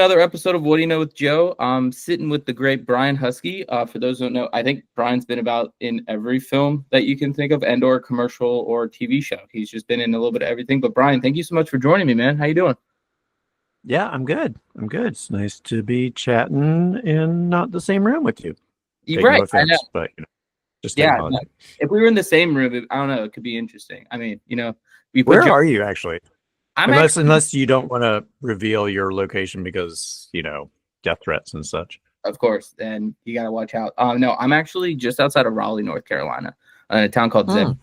Another episode of What Do You Know with Joe. I'm sitting with the great Brian Huskey. For those who don't know, I think Brian's been about in every film that you can think of and or commercial or TV show. He's just been in a little bit of everything. But Brian, thank you so much for joining me, man. How you doing? Yeah, I'm good. I'm good. It's nice to be chatting in not the same room with you. You're Take no right. I know. offense, but just take Yeah. No. apology. If we were in the same room, I don't know. It could be interesting. I mean, we put Where Joe. are you actually? I'm Unless actually, unless you don't want to reveal your location because, death threats and such. of course, and you got to watch out. No, I'm actually just outside of Raleigh, North Carolina, in a town called Zeb.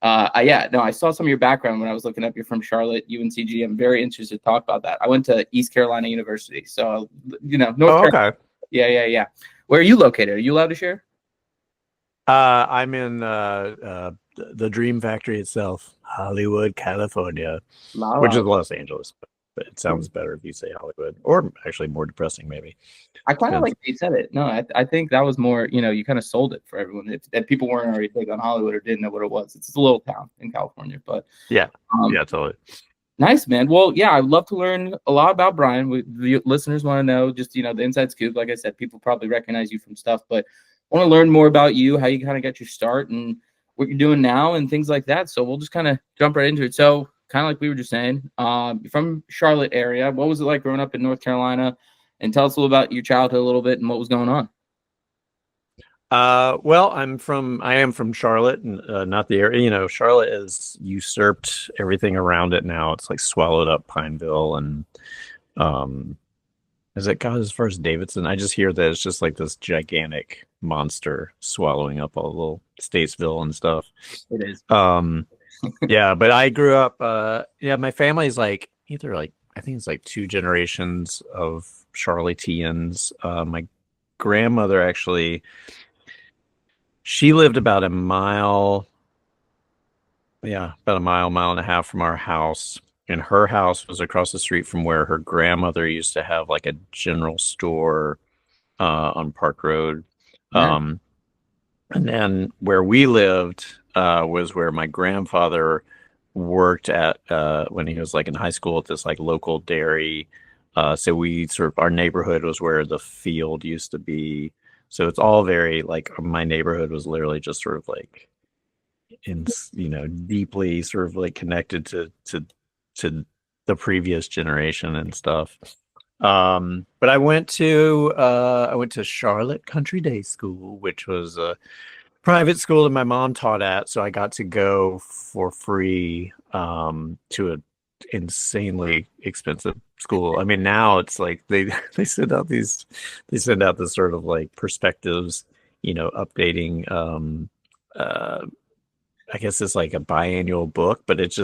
Hmm. Yeah, no, I saw some of your background when I was looking up. You're from Charlotte, UNCG. I'm very interested to talk about that. I went to East Carolina University, so North Oh, Carolina. okay. Yeah. Where are you located? Are you allowed to share? I'm in the Dream Factory itself, Hollywood, California, La which la. is Los Angeles, but it sounds better if you say Hollywood, or actually more depressing, maybe. I kind of Depends. like that you said it. No, I think that was more. You kind of sold it for everyone. If people weren't already big on Hollywood or didn't know what it was, it's a little town in California, but Yeah, um, yeah, totally. nice, man. Well, yeah, I'd love to learn a lot about Brian. The listeners want to know just, the inside scoop. Like I said, people probably recognize you from stuff, but want to learn more about you, how you kind of got your start and what you're doing now and things like that. So we'll just kind of jump right into it. So kind of like we were just saying, you're from Charlotte area. What was it like growing up in North Carolina? And tell us a little about your childhood a little bit and what was going on. Well, I am from Charlotte, and not the area. Charlotte has usurped everything around it now. It's like swallowed up Pineville, and um, as it got as far as Davidson, I just hear that it's just like this gigantic monster swallowing up all the little Statesville and stuff. It is. Um, yeah, but I grew up. Yeah, my family's like either like I think it's like two generations of Charlotteans. My grandmother actually. She lived about a mile, yeah, about a mile and a half from our house. And her house was across the street from where her grandmother used to have like a general store on Park Road. Nice. Um, and then where we lived was where my grandfather worked at when he was like in high school at this like local dairy. So we sort of our neighborhood was where the field used to be. So it's all very like my neighborhood was literally just sort of like in deeply sort of like connected to the previous generation and stuff. But I went to Charlotte Country Day School, which was a private school that my mom taught at, so I got to go for free to a insanely expensive school. I mean, now it's like they they send out this sort of like perspectives, updating uh I guess it's like a biannual book, but it's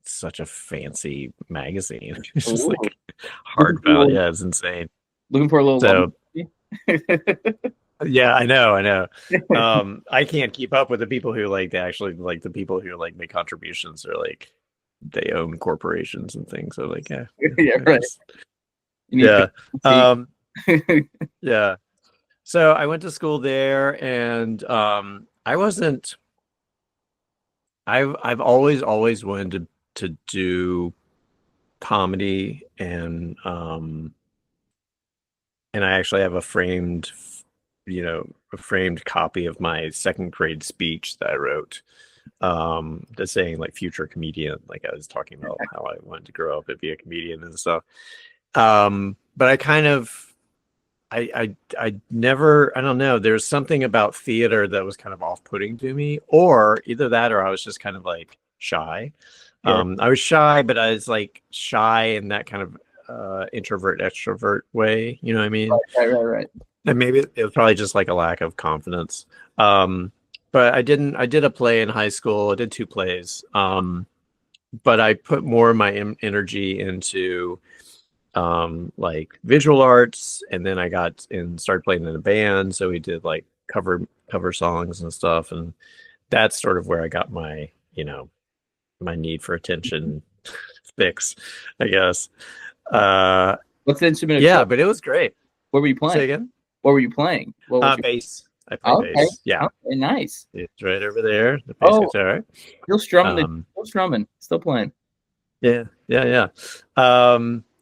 such a fancy magazine. It's just Ooh. like Looking for a hardbound. little, Yeah, it's insane. looking for a little lumber. So yeah, I know, I know. I can't keep up with the people who like they actually like the people who like make contributions or like they own corporations and things. So like, yeah, Yeah, I right. just You need yeah. Um, to yeah. So I went to school there and I wasn't I've always wanted to do comedy and I actually have a framed copy of my second grade speech that I wrote that's saying like future comedian, like I was talking about how I wanted to grow up and be a comedian and stuff. But I kind of I never I don't know, there's something about theater that was kind of off-putting to me, or either that or I was just kind of like shy. Yeah, I was shy, but I was like shy in that kind of introvert extrovert way, you know what I mean? right. And maybe it was probably just like a lack of confidence. Um, but I did a play in high school. I did two plays. But I put more of my energy into like visual arts, and then I got and started playing in a band. So we did like cover songs and stuff, and that's sort of where I got my my need for attention fix, I guess. Uh, What's the instrument of yeah, choice? but it was great. What were you Say playing? again. What were you playing? What was your? Bass. I play Oh, okay. bass. Yeah, Okay, nice. it's right over there. The bass Oh, guitar. still strumming. Um, Still strumming. Still playing. yeah.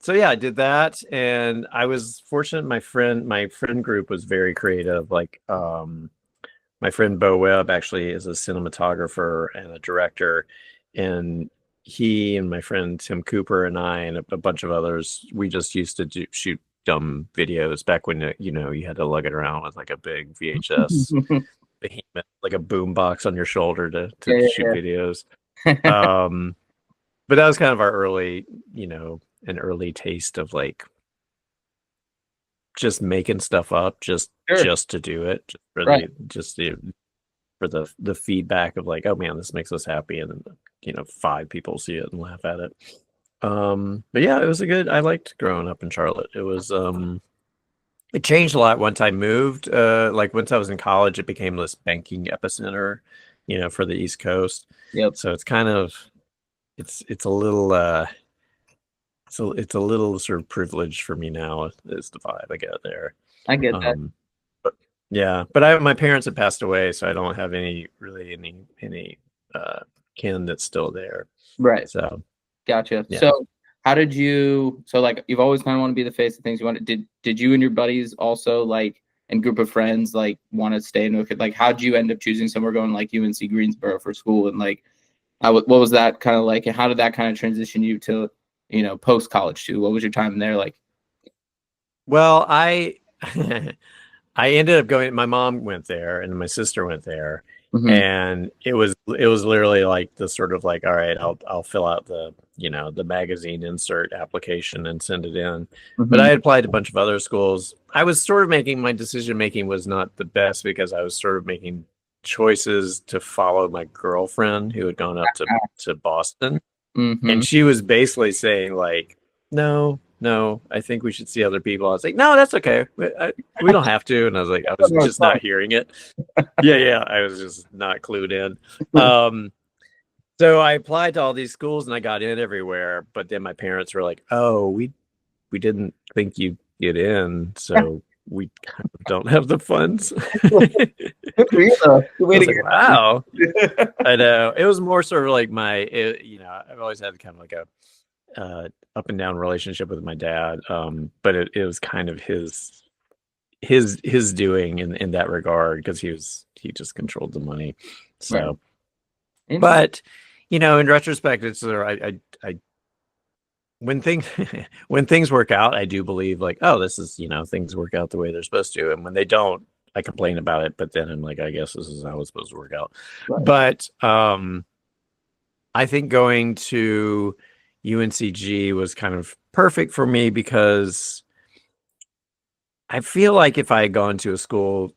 so yeah, I did that, and I was fortunate. My friend group was very creative. Like, my friend Bo Webb actually is a cinematographer and a director, and he and my friend Tim Cooper and I and a bunch of others, we just used to shoot dumb videos back when you had to lug it around with like a big VHS behemoth, like a boom box on your shoulder to Yeah, shoot videos. yeah, Um, but that was kind of our an early taste of like just making stuff up, just sure, just to do it, right. for the feedback of like, oh man, this makes us happy, and then 5 people see it and laugh at it. But yeah, it was I liked growing up in Charlotte. It changed a lot once I moved. Like once I was in college, it became this banking epicenter, for the East Coast. Yep, So it's kind of it's a little so it's a little sort of privileged for me now is the vibe I get there. I get that. Um, but yeah, but my parents have passed away, so I don't have any uh kin that's still there. Right. So Gotcha. yeah. So how did you so like you've always kind of want to be the face of things you wanted. Did you and your buddies also like and group of friends like want to stay in North? Like how'd you end up choosing somewhere going like UNC Greensboro for school and like what was that kind of like and how did that kind of transition you to, post college too? What was your time there like? Well, I I ended up going. My mom went there, and my sister went there, Hmm. and it was literally like the sort of like, all right, I'll fill out the magazine insert application and send it in. But Hmm. I had applied to a bunch of other schools. I was sort of making my decision making was not the best because I was sort of making choices to follow my girlfriend who had gone up to Boston, Hmm. and she was basically saying like, no, no, I think we should see other people. I was like, no, that's okay. We don't have to. And I was like, I was just not hearing it. Yeah, yeah. I was just not clued in. So I applied to all these schools and I got in everywhere. But then my parents were like, oh, we didn't think you'd get in, so we kind of don't have the funds. Good for you though. Good I way to was like, wow. get. I know. It was more sort of like I've always had kind of like a up and down relationship with my dad. But it was kind of his doing in that regard because he just controlled the money. Right. So, Interesting. but in retrospect, it's I when things when things work out, I do believe like, oh, this is things work out the way they're supposed to, and when they don't, I complain about it. But then I'm like, I guess this is how it's supposed to work out. Right. But I think going to UNCG was kind of perfect for me because I feel like if I had gone to a school,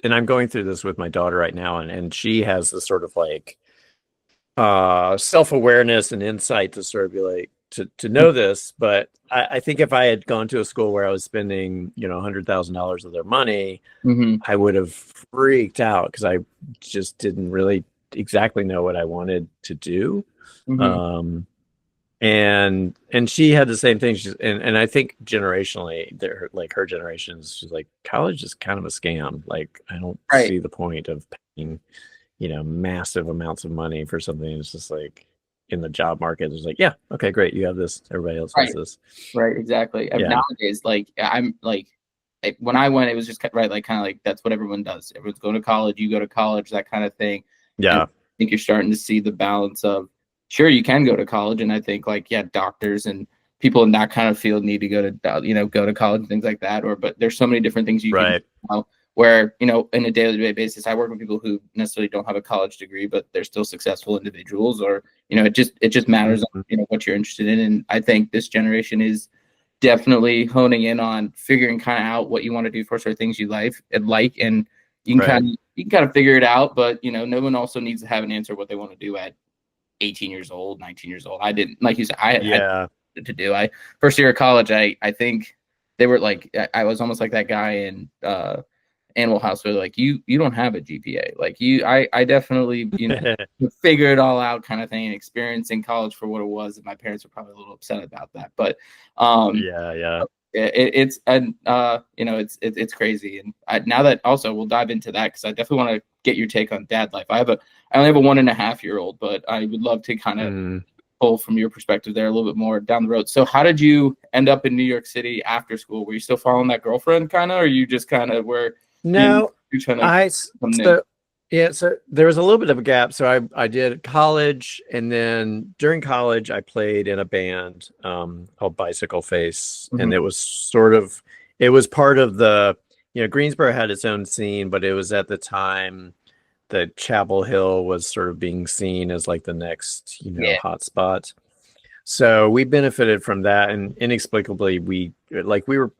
and I'm going through this with my daughter right now, and she has this sort of like self-awareness and insight to sort of be like to know this, but I think if I had gone to a school where I was spending $100,000 of their money, Hmm. I would have freaked out because I just didn't really exactly know what I wanted to do. Hmm. Um, and she had the same thing. And I think generationally, like her generations, she's like, college is kind of a scam. Like, I don't Right. see the point of paying, massive amounts of money for something. It's just like in the job market, it's like, yeah, okay, great, you have this. Everybody else has Right. this. Right. Exactly. Yeah, Nowadays, like I'm like when I went, it was just right, like kind of like that's what everyone does. Everyone's going to college. You go to college, that kind of thing. And yeah, I think you're starting to see the balance of sure you can go to college, and I think like yeah, doctors and people in that kind of field need to go to go to college and things like that. Or but there's so many different things you can do right, now where in a daily basis, I work with people who necessarily don't have a college degree, but they're still successful individuals. Or it just matters on mhm, what you're interested in. And I think this generation is definitely honing in on figuring kind of out what you want to do for sort of things you like, and right, you can kind of figure it out. But no one also needs to have an answer what they want to do at 18 years old, 19 years old. I didn't, like you said, I had yeah, to do. I first year of college, I think they were like I was almost like that guy in Animal House where like you don't have a GPA. Like I definitely figure it all out kind of thing and experiencing college for what it was. And my parents were probably a little upset about that, but yeah, yeah. it's and it's crazy. And now that also we'll dive into that because I definitely want to get your take on dad life. I only have a 1.5-year-old, but I would love to kind of Mm, pull from your perspective there a little bit more down the road. So how did you end up in New York City after school? Were you still following that girlfriend kind of, or you just kind of were No, you trying to I come new? so yeah, so there was a little bit of a gap. So I did college, and then during college I played in a band called Bicycle Face, and Mhm. it was part of the, Greensboro had its own scene, but it was at the time that Chapel Hill was sort of being seen as like the next, Yeah. hot spot. So we benefited from that, and inexplicably we're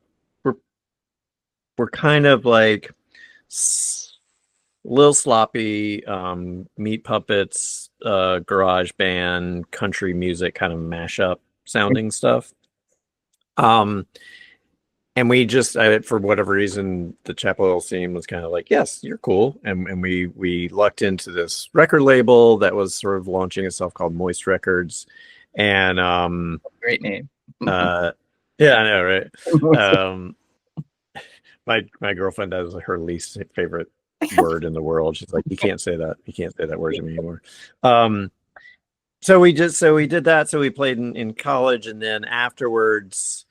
we're kind of like little sloppy, meat puppets, garage band, country music kind of mashup sounding stuff. Um, and we just, for whatever reason, the Chapel Hill scene was kind of like, yes, you're cool, and we lucked into this record label that was sort of launching itself called Moist Records, and Great name. uh, yeah, I know, right? Um, my girlfriend, that was her least favorite word in the world. She's like, you can't say that. You can't say that word to me anymore. Um, so we did that. So we played in college, and then afterwards,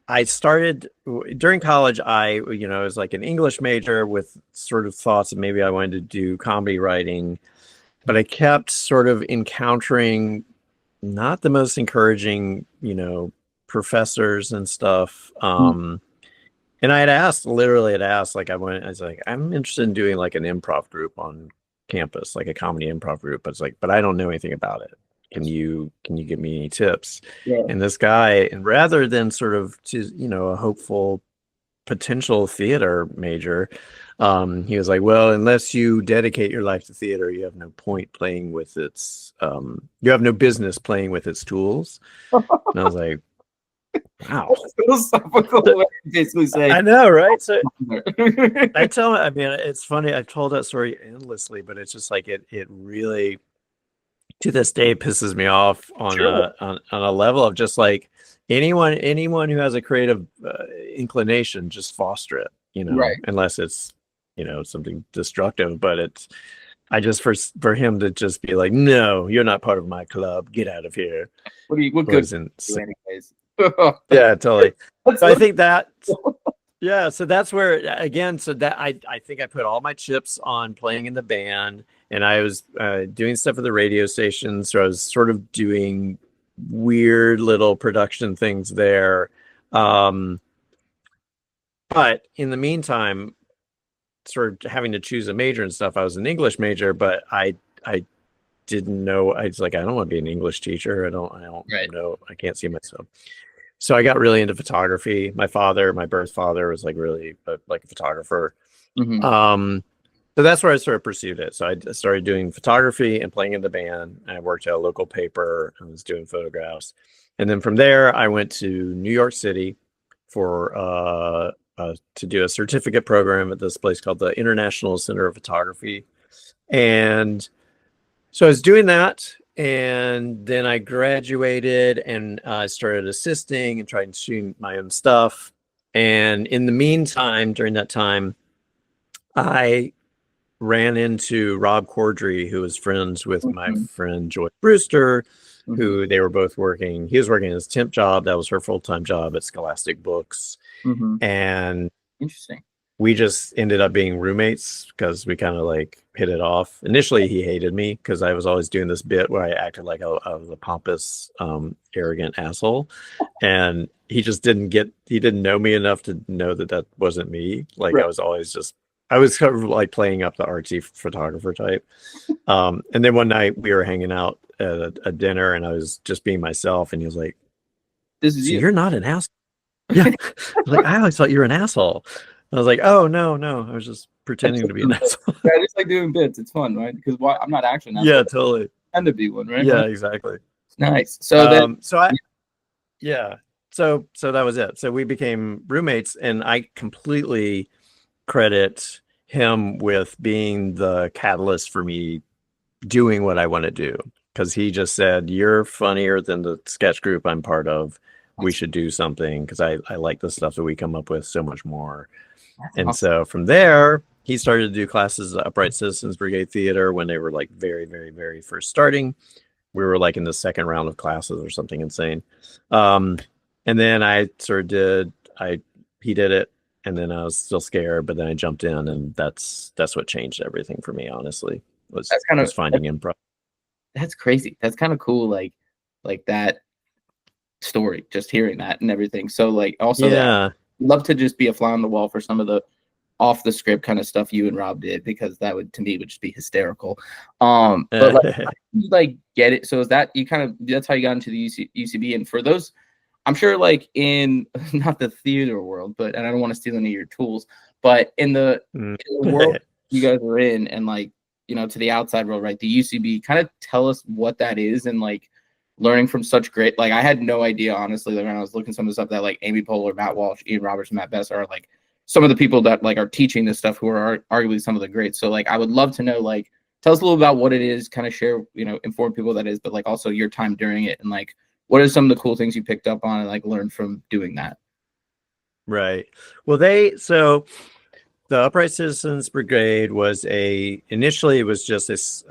I started during college. I was like an English major with sort of thoughts that maybe I wanted to do comedy writing, but I kept sort of encountering not the most encouraging, professors and stuff. And literally had asked, like, I was like, I'm interested in doing like an improv group on campus, like a comedy improv group. But it's like, but I don't know anything about it. Can you give me any tips? Yeah. And this guy, and rather than sort of a hopeful potential theater major, he was like, well, unless you dedicate your life to theater, you have no point playing with you have no business playing with its tools. And I was like, wow. Philosophical way to basically say. I know, right? So I mean, it's funny. I've told that story endlessly, but it's just like it really, to this day, pisses me off on Sure. on a level of just like anyone who has a creative inclination, just foster it, Right. unless it's, something destructive. But I just, for him to just be like, no, you're not part of my club. Get out of here. What good Was can you do insane. anyways? Yeah, totally. That's So I think that. Yeah, so that's where, again, so that I think I put all my chips on playing in the band, and I was doing stuff at the radio station, so I was sort of doing weird little production things there. Um, but in the meantime, sort of having to choose a major and stuff, I was an English major, but I didn't know. I was like, I don't want to be an English teacher. I don't Right. know. I can't see myself. So I got really into photography. My birth father was like really like a photographer. Mhm. So that's where I sort of pursued it. So I started doing photography and playing in the band. I worked at a local paper. I was doing photographs. And then from there, I went to New York City for to do a certificate program at this place called the International Center of Photography. And so I was doing that, and then I graduated, and I started assisting and trying to shoot my own stuff. And in the meantime, during that time, I ran into Rob Corddry, who was friends with my Mhm. friend Joy Brewster, Mhm. who they were both working. He was working his temp job. That was her full-time job at Scholastic Books. Mhm. And Interesting. we just ended up being roommates because we kind of like hit it off. Initially, he hated me because I was always doing this bit where I acted like I was a pompous, arrogant asshole, and he just he didn't know me enough to know that that wasn't me. Like Right. I was kind of like playing up the artsy photographer type. And then one night we were hanging out at a dinner, and I was just being myself, and he was like, This is "So you. you're not an asshole?" Yeah. I was like, I always thought you were an asshole. I was like, oh, no. I was just I pretending just to be an asshole. yeah, I just like doing bits. It's fun, right? Because why I'm not actually an Yeah, asshole. totally. I tend to be one, right? Yeah, exactly. Nice. So then, So yeah. So that was it. So we became roommates, and I completely credit him with being the catalyst for me doing what I want to do. Because he just said, you're funnier than the sketch group I'm part of. We that's should do something, because I like the stuff that we come up with so much more. And awesome. so from there, he started to do classes at Upright Citizens Brigade Theater when they were like very, very, very first starting. we were like in the second round of classes or something insane. Um, and then I sort of he did it, and then I was still scared, but then I jumped in, and that's what changed everything for me, honestly, That's kind of was finding improv. that's crazy. That's kind of cool. Like that story, just hearing that and everything. So like also that Yeah. love to just be a fly on the wall for some of the off the script kind of stuff you and Rob did, because that would to me would just be hysterical. But like how did you like get it? So is that you kind of that's how you got into the UCB? And for those, I'm sure like in not the theater world, but and I don't want to steal any of your tools, but in the world you guys are in, and like to the outside world, right? The UCB, kind of tell us what that is, and like learning from such great, like I had no idea honestly, like when I was looking some of the stuff that like Amy Poehler, Matt Walsh, Ian Roberts, and Matt Best are like some of the people that like are teaching this stuff who are arguably some of the greats. So like I would love to know, like tell us a little about what it is, kind of share, inform people what that is, but like also your time during it, and like what are some of the cool things you picked up on and like learned from doing that. Right. Well, the Upright Citizens Brigade was initially it was just this,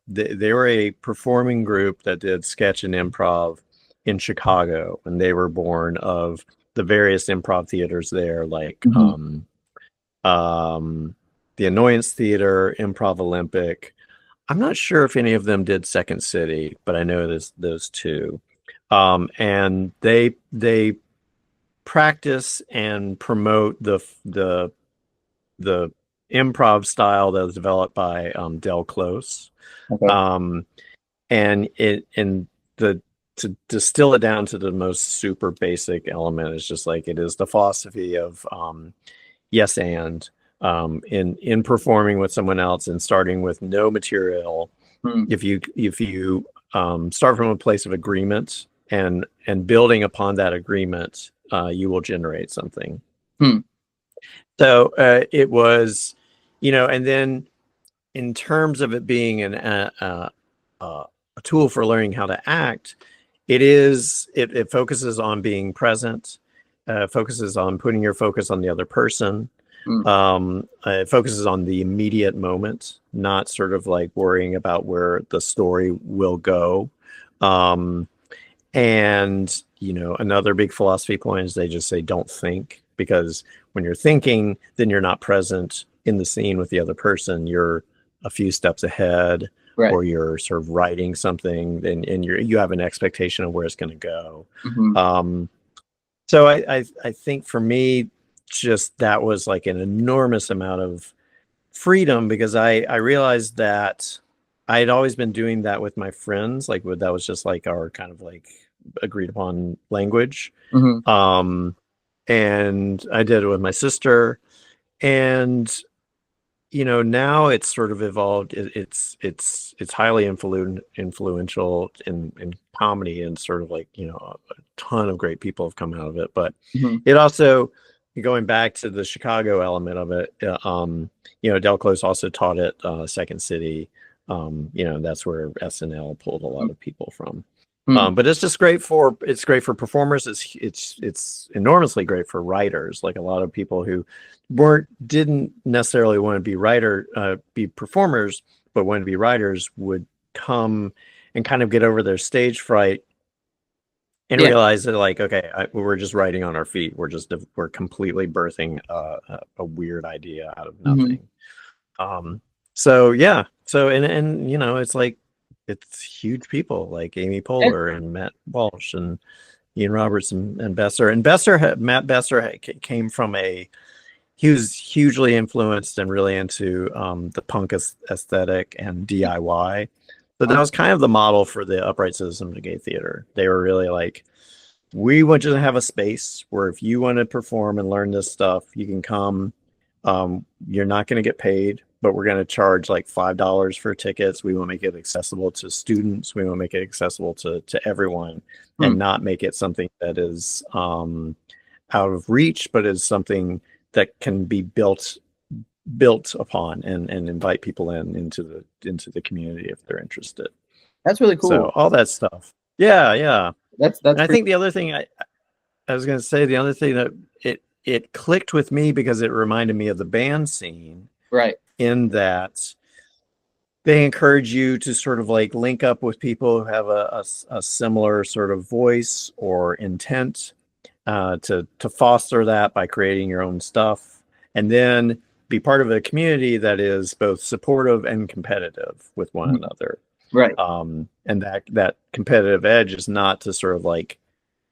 they were a performing group that did sketch and improv in Chicago, and they were born of the various improv theaters there, like the Annoyance Theater, Improv Olympic. I'm not sure if any of them did Second City, but I know those two. And they practice and promote the improv style that was developed by Del Close. Okay. And the to distill it down to the most super basic element is just like it is the philosophy of yes and in performing with someone else and starting with no material. If you start from a place of agreement and building upon that agreement, you will generate something. So it was, and then in terms of it being a tool for learning how to act, it focuses on being present, focuses on putting your focus on the other person. It focuses on the immediate moment, not sort of like worrying about where the story will go. And, another big philosophy point is they just say, don't think, because when you're thinking, then you're not present in the scene with the other person. You're a few steps ahead, Right. or you're sort of writing something and you have an expectation of where it's going to go. So I think for me, just that was like an enormous amount of freedom, because I realized that I had always been doing that with my friends. Like that was just like our kind of like agreed upon language. And I did it with my sister, and now it's sort of evolved. It's highly influential in comedy, and sort of like a ton of great people have come out of it. But it also, going back to the Chicago element of it, Del Close also taught at Second City. That's where SNL pulled a lot of people from. But it's just great for performers. It's enormously great for writers. Like a lot of people who didn't necessarily want to be performers, but wanted to be writers, would come and kind of get over their stage fright and realize that, like, okay, we're just writing on our feet. We're completely birthing a weird idea out of nothing. So yeah. So and it's like, it's huge people like Amy Poehler and Matt Walsh and Ian Roberts and Besser. And Matt Besser came from he was hugely influenced and really into the punk aesthetic and DIY. So that was kind of the model for the Upright Citizens Brigade Theater. They were really like, we want you to have a space where if you want to perform and learn this stuff, you can come. You're not going to get paid, but we're going to charge like $5 for tickets. We will make it accessible to students. We will make it accessible to everyone, and not make it something that is out of reach, but is something that can be built upon and invite people into the community if they're interested. That's really cool. So all that stuff. Yeah. That's and I think the other thing I was going to say, the other thing that it clicked with me because it reminded me of the band scene. Right. In that they encourage you to sort of like link up with people who have a similar sort of voice or intent, to foster that by creating your own stuff, and then be part of a community that is both supportive and competitive with one Mhm. another. Right. And that competitive edge is not to sort of like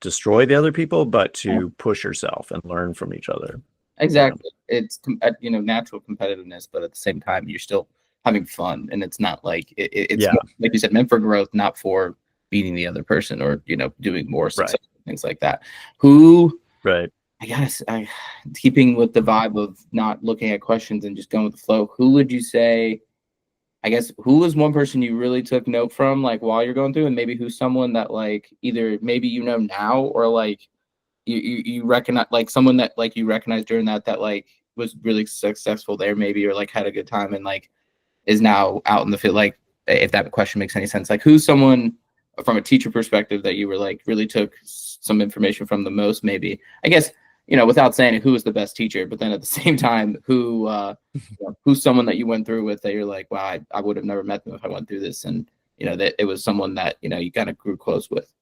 destroy the other people, but Yeah. to push yourself and learn from each other. Yeah. Exactly. It's natural competitiveness, but at the same time, you're still having fun, and it's not like it's Yeah. more, like you said, meant for growth, not for beating the other person or doing more Right. success, things like that. Who Right. I guess I keeping with the vibe of not looking at questions and just going with the flow. Who would you say? I guess who was one person you really took note from, like while you're going through, and maybe who's someone that like either maybe now or like you recognize, like someone that like you recognize during that like was really successful there maybe, or like had a good time and like is now out in the field, like if that question makes any sense, like who's someone from a teacher perspective that you were like really took some information from the most, maybe, I guess, without saying who was the best teacher, but then at the same time who's someone that you went through with that you're like, wow, I would have never met them if I went through this, and that it was someone that you kind of grew close with.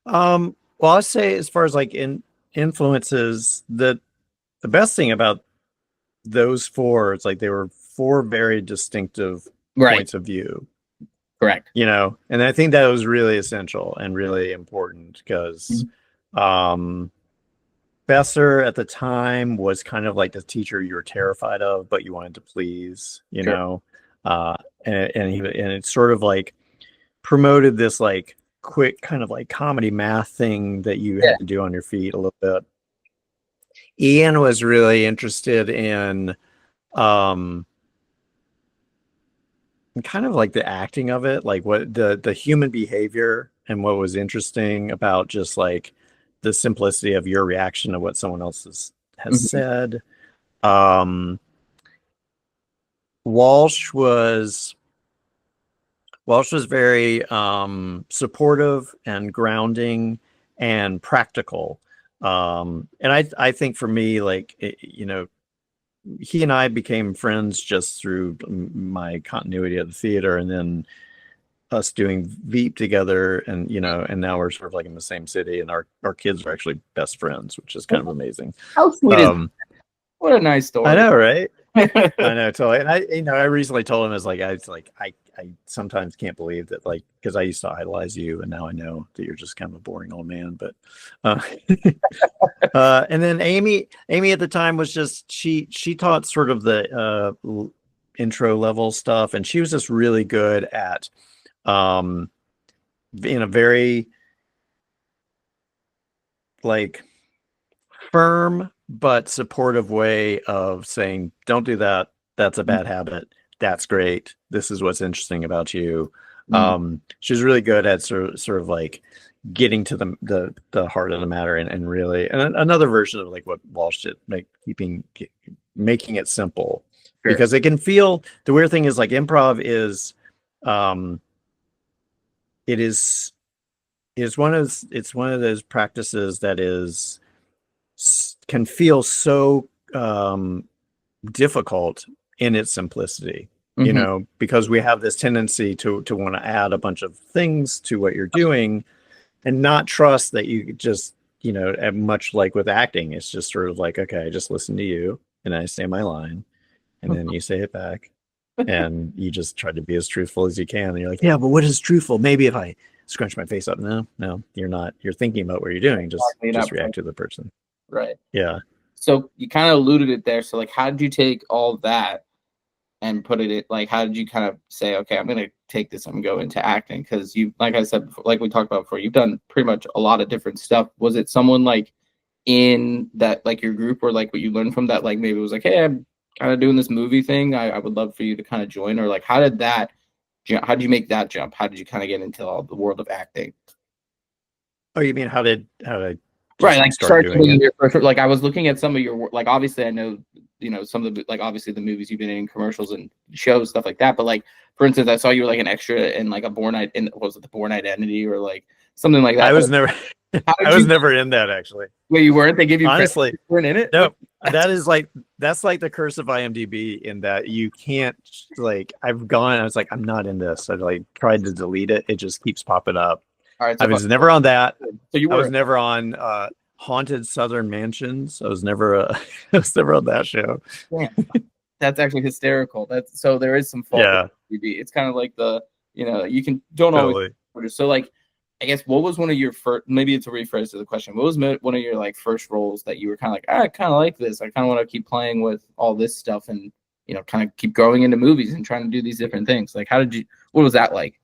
Well, I'd say as far as like in influences, the best thing about those four is like they were four very distinctive Right. points of view, Correct. and I think that was really essential and really important because Mhm. um Besser at the time was kind of like the teacher you were terrified of, but you wanted to please, Sure. uh, and it sort of like promoted this like quick kind of like comedy math thing that you Yeah. had to do on your feet a little bit. Ian was really interested in um kind of like the acting of it, like what the human behavior and what was interesting about just like the simplicity of your reaction to what someone else has Mhm. said. Um, Walsh was Walsh was very supportive and grounding and practical. And I think for me, like he and I became friends just through my continuity of the theater, and then us doing Veep together, and and now we're sort of like in the same city, and our kids are actually best friends, which is kind of amazing. How sweet is Um, What a nice I story. know, right? I know, totally. And I recently told him, I sometimes can't believe that, like, because I used to idolize you, and now I know that you're just kind of a boring old man. But, uh, and then Amy at the time was just she taught sort of the intro level stuff, and she was just really good at um in a very like firm but supportive way of saying, don't do that. That's a bad habit. That's great. This is what's interesting about you. Mm, She's really good at sort of like getting to the heart of the matter, and really, and another version of like what Walsh did, making it simple, sure. because it can feel, the weird thing is like improv um it is it's one of those practices that can feel so difficult in its simplicity, Hmm. because we have this tendency to want to add a bunch of things to what you're doing and not trust that you just, much like with acting, it's just sort of like, okay, I just listen to you and I say my line and then you say it back, and you just try to be as truthful as you can. And you're like, yeah, but what is truthful? Maybe if I scrunch my face up. No, you're not. You're thinking about what you're doing. Just Exactly, just not react to the person. right. Yeah. So you kind of alluded it there. So like, how did you take all that and put it in, like, how did you kind of say, okay, I'm gonna take this, I'm gonna go into acting? Because you, like I said before, like we talked about before, you've done pretty much a lot of different stuff. Was it someone like in that, like your group, or like what you learned from that, like maybe it was like, hey, I'm kind of doing this movie thing, I would love for you to kind of join, or like how did you make that jump? How did you kind of get into all the world of acting? Oh, you mean how did I Right, just like start start doing doing it? your first, like I was looking at some of your work, like obviously I know, some of the, like obviously the movies you've been in, commercials and shows, stuff like that. But like for instance, I saw you were like an extra in like a Born, in, was it the Born Identity or like something like I that? was never. How I did was you? never in that actually. Wait, you weren't? They give you credit. Honestly, You weren't in it? no, that is like that's like the curse of IMDb in that you can't like I've gone. I was like, I'm not in this. I like tried to delete it. It just keeps popping up. All right. I So, was never on that. so you I was were. never on Haunted Southern Mansions. I was never I was never on that show. Yeah, that's actually hysterical. That's so there is some fault with Yeah, TV. It's kind of like the you can don't always. totally. So like, I guess what was one of your first? Maybe it's a rephrase to the question. What was one of your like first roles that you were kind of like, I kind of like this. I kind of want to keep playing with all this stuff and kind of keep growing into movies and trying to do these different things. Like, how did you? What was that like?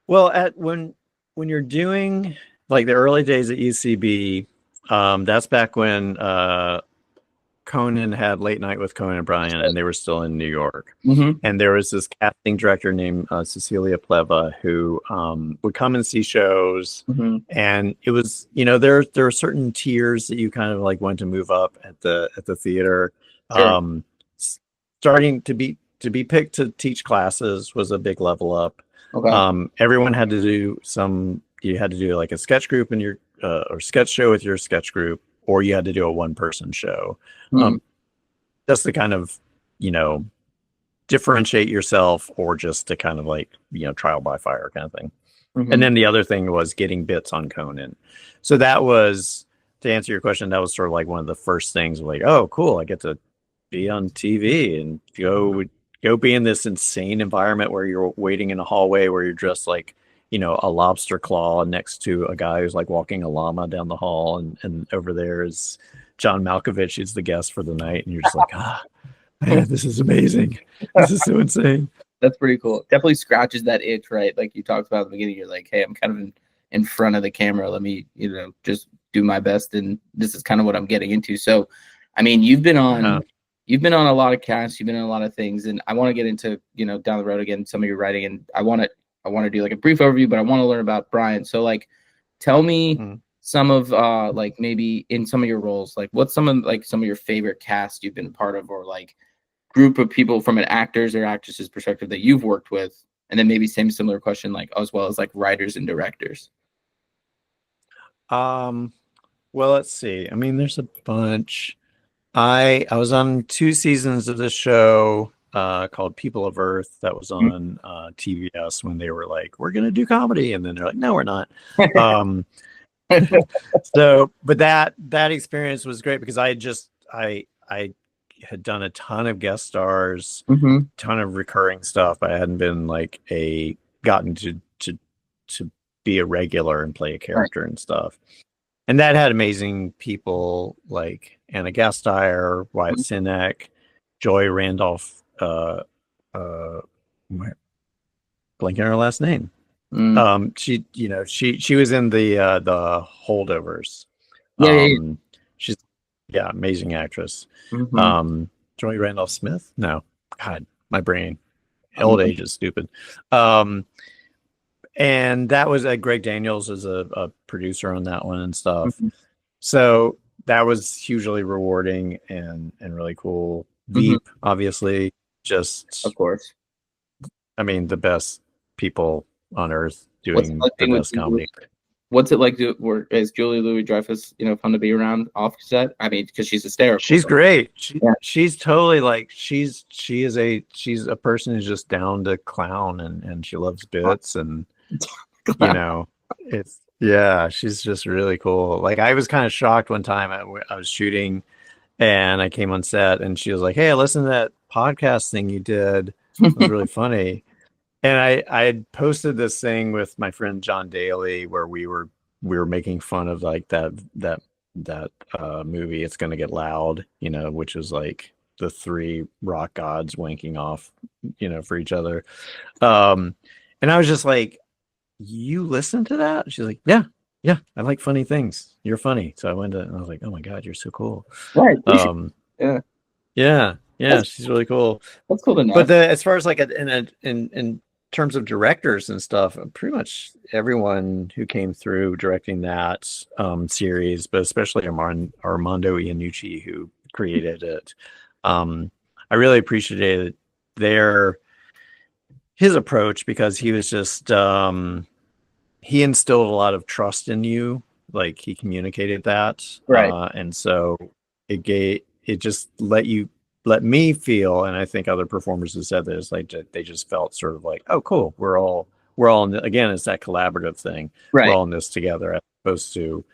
Well, at when you're doing like the early days at UCB, that's back when Conan had Late Night with Conan and Brian, and they were still in New York. Mm-hmm. And there was this casting director named Cecilia Pleva who would come and see shows. Mm-hmm. And it was, there are certain tiers that you kind of like went to move up at the theater. Sure. Starting to be picked to teach classes was a big level up. Okay. Everyone had to do you had to do like a sketch group in your or sketch show with your sketch group, or you had to do a one person show. Mm-hmm. Just to kind of, differentiate yourself, or just to kind of like, trial by fire kind of thing. Mm-hmm. And then the other thing was getting bits on Conan. So that was, to answer your question, that was sort of like one of the first things like, oh, cool, I get to be on TV and go be in this insane environment where you're waiting in a hallway where you're dressed like, a lobster claw next to a guy who's like walking a llama down the hall. And over there is John Malkovich, who's the guest for the night. And you're just like, man, this is amazing. This is so insane. That's pretty cool. Definitely scratches that itch, right? Like you talked about at the beginning, you're like, hey, I'm kind of in front of the camera. Let me, just do my best. And this is kind of what I'm getting into. So, I mean, you've been on a lot of casts, you've been on a lot of things, and I want to get into, down the road again, some of your writing, and I want to do like a brief overview, but I want to learn about Brian. So like, tell me some of like maybe in some of your roles, like what's some of your favorite casts you've been part of, or like group of people from an actors or actresses perspective that you've worked with, and then maybe similar question, like as well as like writers and directors. Well, let's see. I mean, there's a bunch. I was on 2 seasons of this show called People of Earth that was on TBS when they were like, we're gonna do comedy, and then they're like, no, we're not. So, but that experience was great because I had done a ton of guest stars, ton of recurring stuff. I hadn't been like gotten to be a regular and play a character and stuff. And that had amazing people like Anna Gasteyer, Wyatt Cenac, Joy Randolph, blanking her last name. She was in the Holdovers. She's amazing actress. Joy Randolph Smith? No, God, my brain. Old age is stupid. And that was Greg Daniels is a producer on that one and stuff. So that was hugely rewarding and really cool. Veep, obviously, just of course. I mean, the best people on earth doing the best comedy. What's it like is Julie Louis-Dreyfus, fun to be around off set? I mean, because she's hysterical. She's great. She's totally like she's a person who's just down to clown and she loves bits and she's just really cool. Like I was kind of shocked one time I was shooting and I came on set and she was like, hey, I listened to that podcast thing you did. It was really funny. And I had posted this thing with my friend John Daly where we were making fun of like that movie It's Gonna Get Loud, which is like the 3 rock gods wanking off, for each other. And I was just like, you listen to that? She's like, yeah, I like funny things. You're funny. So I was like, oh my God, you're so cool. Right. Yeah, she's really cool. That's cool to know. But as far as like in terms of directors and stuff, pretty much everyone who came through directing that series, but especially Armando Iannucci, who created it. I really appreciated his approach because he was just he instilled a lot of trust in you like he communicated that, Right. and so it just let me feel, and I think other performers have said this, like they just felt sort of like, oh, cool, we're all in again, it's that collaborative thing. We're Right. all in this together, as opposed to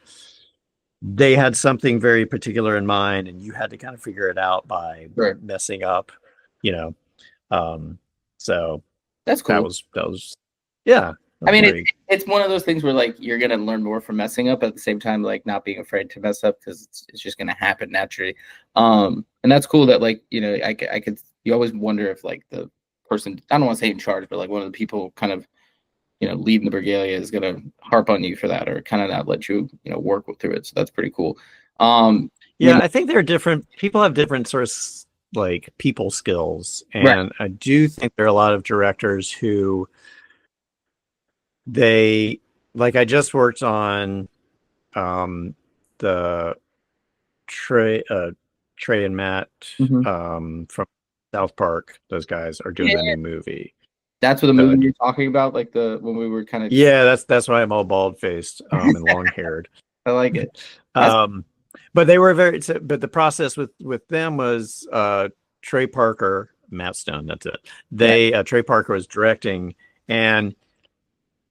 they had something very particular in mind, and you had to kind of figure it out by Sure. messing up, you know. Um, so That's cool. that was yeah, that I was mean, very it's one of those things where like you're gonna learn more from messing up at the same time, like not being afraid to mess up because it's just gonna happen naturally. And that's cool that like I could you always wonder if like the person I don't want to say in charge, but like one of the people kind of leading the regalia is gonna harp on you for that or kind of not let you work through it. So that's pretty cool. You yeah. know, I think there are different people have different sorts like people skills, right. and I do think there are a lot of directors who they like. I just worked on the Trey Trey and Matt Mhm. from South Park. Those guys are doing a Yeah, new movie. that's what the Uh, movie you're talking about, like the when we were kind of. yeah, that's why I'm all bald faced and long haired. I like it. That's Um, but they were but the process with them was Trey Parker, Matt Stone. That's it. yeah. They Trey Parker was directing, and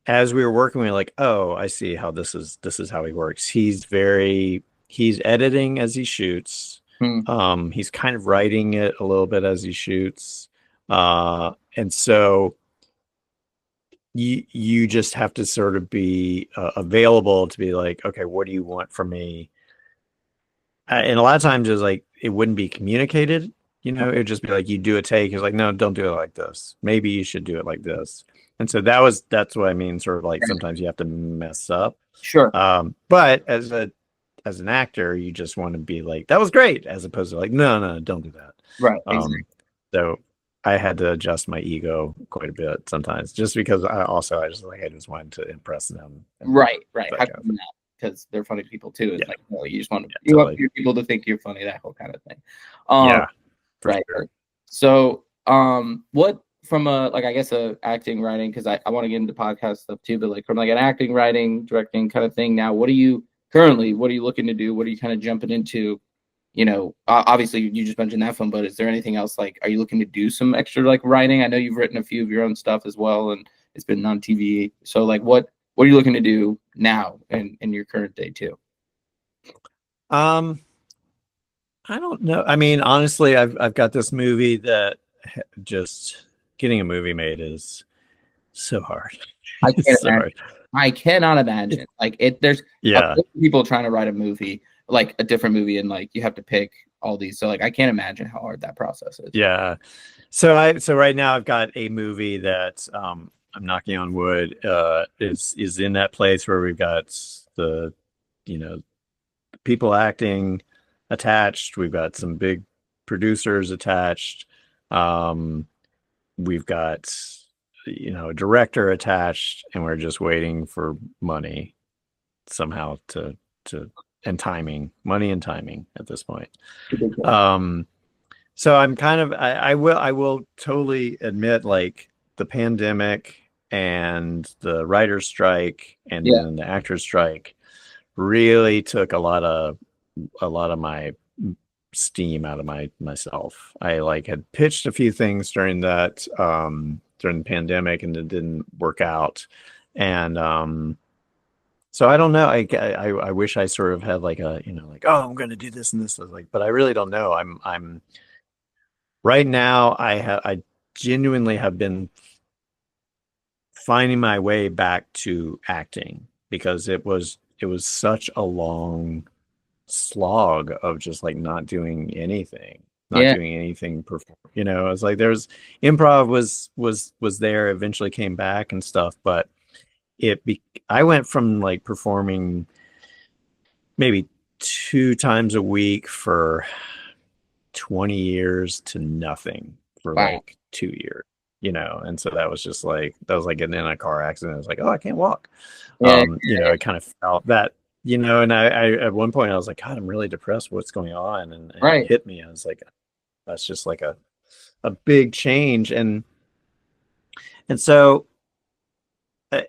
as we were working, we were like, oh, I see how this is how he works. He's editing as he shoots. Hmm. He's kind of writing it a little bit as he shoots. And so you just have to sort of be available to be like, okay, what do you want from me? And a lot of times it's like it wouldn't be communicated. It would just be like you do a take. It's like, no, don't do it like this. Maybe you should do it like this. And so that's what I mean. Sort of like sometimes you have to mess up. Sure. But as an actor, you just want to be like, that was great, as opposed to like, no, no, don't do that. Right. Exactly. Um, so I had to adjust my ego quite a bit sometimes, just because I just wanted to impress them and Right. Right. that How kind of come thing. not? Because they're funny people too. It's Yeah, like, well, yeah, you want totally. your people to think you're funny, that whole kind of thing. Um, Yeah, for right. sure. So, what from a like I guess a acting writing because I want to get into podcast stuff too, but like from like an acting writing directing kind of thing now, what are you currently? What are you looking to do? What are you kind of jumping into? Obviously you just mentioned that film, but is there anything else like are you looking to do some extra like writing? I know you've written a few of your own stuff as well, and it's been on TV. So like what are you looking to do now in your current day too? Um, I don't know. I mean, honestly, I've got this movie that just getting a movie made is so hard. I It's can't so imagine. hard. I cannot It, imagine. Like there's a yeah, bunch of people trying to write a movie, like a different movie, and like you have to pick all these. So like I can't imagine how hard that process is. yeah. So right now I've got a movie that I'm knocking on wood is in that place where we've got the you know people acting attached. We've got some big producers attached. Um, we've got a director attached, and we're just waiting for money somehow to and money and timing at this point. Um, so I'm kind of I will totally admit like the pandemic and the writer's strike and Yeah. then the actor's strike really took a lot of my steam out of myself. I like had pitched a few things during the pandemic and it didn't work out. And so I don't know. I wish I sort of had like like, oh, I'm going to do this and this. I was like, but I really don't know. I'm right now. I genuinely have been finding my way back to acting because it was such a long slog of just like not doing anything, not Yeah. doing anything perform. It's like there's improv was there, eventually came back and stuff, but I went from like performing maybe 2 times a week for 20 years to nothing for Wow. like 2 years, and so that was like getting in a car accident. It was like, oh, I can't walk. Yeah. I kind of felt that, and I at one point I was like, God, I'm really depressed. What's going on? And it Right. hit me. I was like, that's just like a big change. And so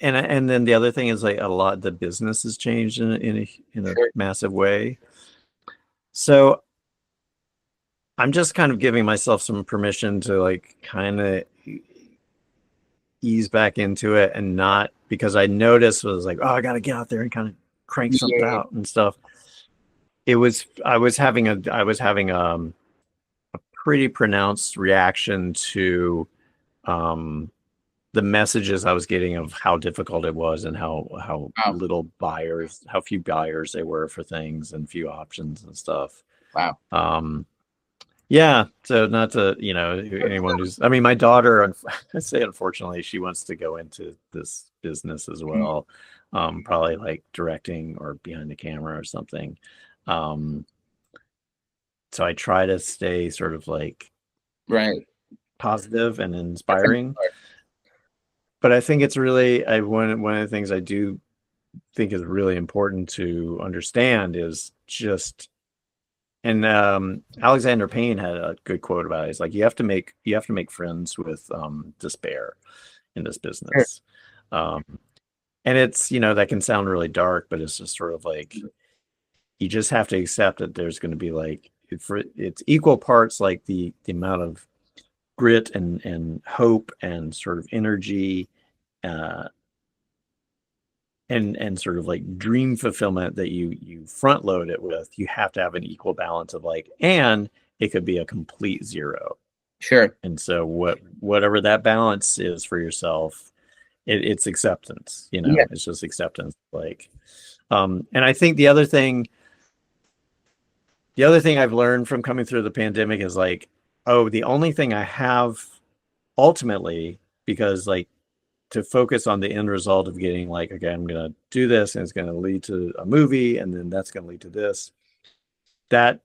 and then the other thing is like a lot the business has changed in a Sure. massive way. So I'm just kind of giving myself some permission to like kind of ease back into it and not because I noticed was like, oh, I got to get out there and kind of crank something Yeah. out and stuff. I was having a pretty pronounced reaction to um the messages I was getting of how difficult it was and how Wow. little buyers, how few buyers there were for things and few options and stuff. Wow. Um, yeah, so not to, anyone who's, I mean, my daughter, I say unfortunately, she wants to go into this business as Mhm. well, probably like directing or behind the camera or something. Um, so I try to stay sort of like Right. positive and That's a good inspiring. part. But I think it's really one of the things I do think is really important to understand is just and Alexander Payne had a good quote about it. He's like you have to make friends with despair in this Sure. business. Um, and it's that can sound really dark, but it's just sort of like you just have to accept that there's going to be like it's equal parts like the amount of grit and hope and sort of energy uh, and sort of like dream fulfillment that you front load it with. You have to have an equal balance of like, and it could be a complete zero. Sure. And so whatever that balance is for yourself, it's acceptance. Yeah. It's just acceptance. Like, and I think the other thing I've learned from coming through the pandemic is like, oh, the only thing I have ultimately, because like to focus on the end result of getting like, okay, I'm going to do this and it's going to lead to a movie and then that's going to lead to this. That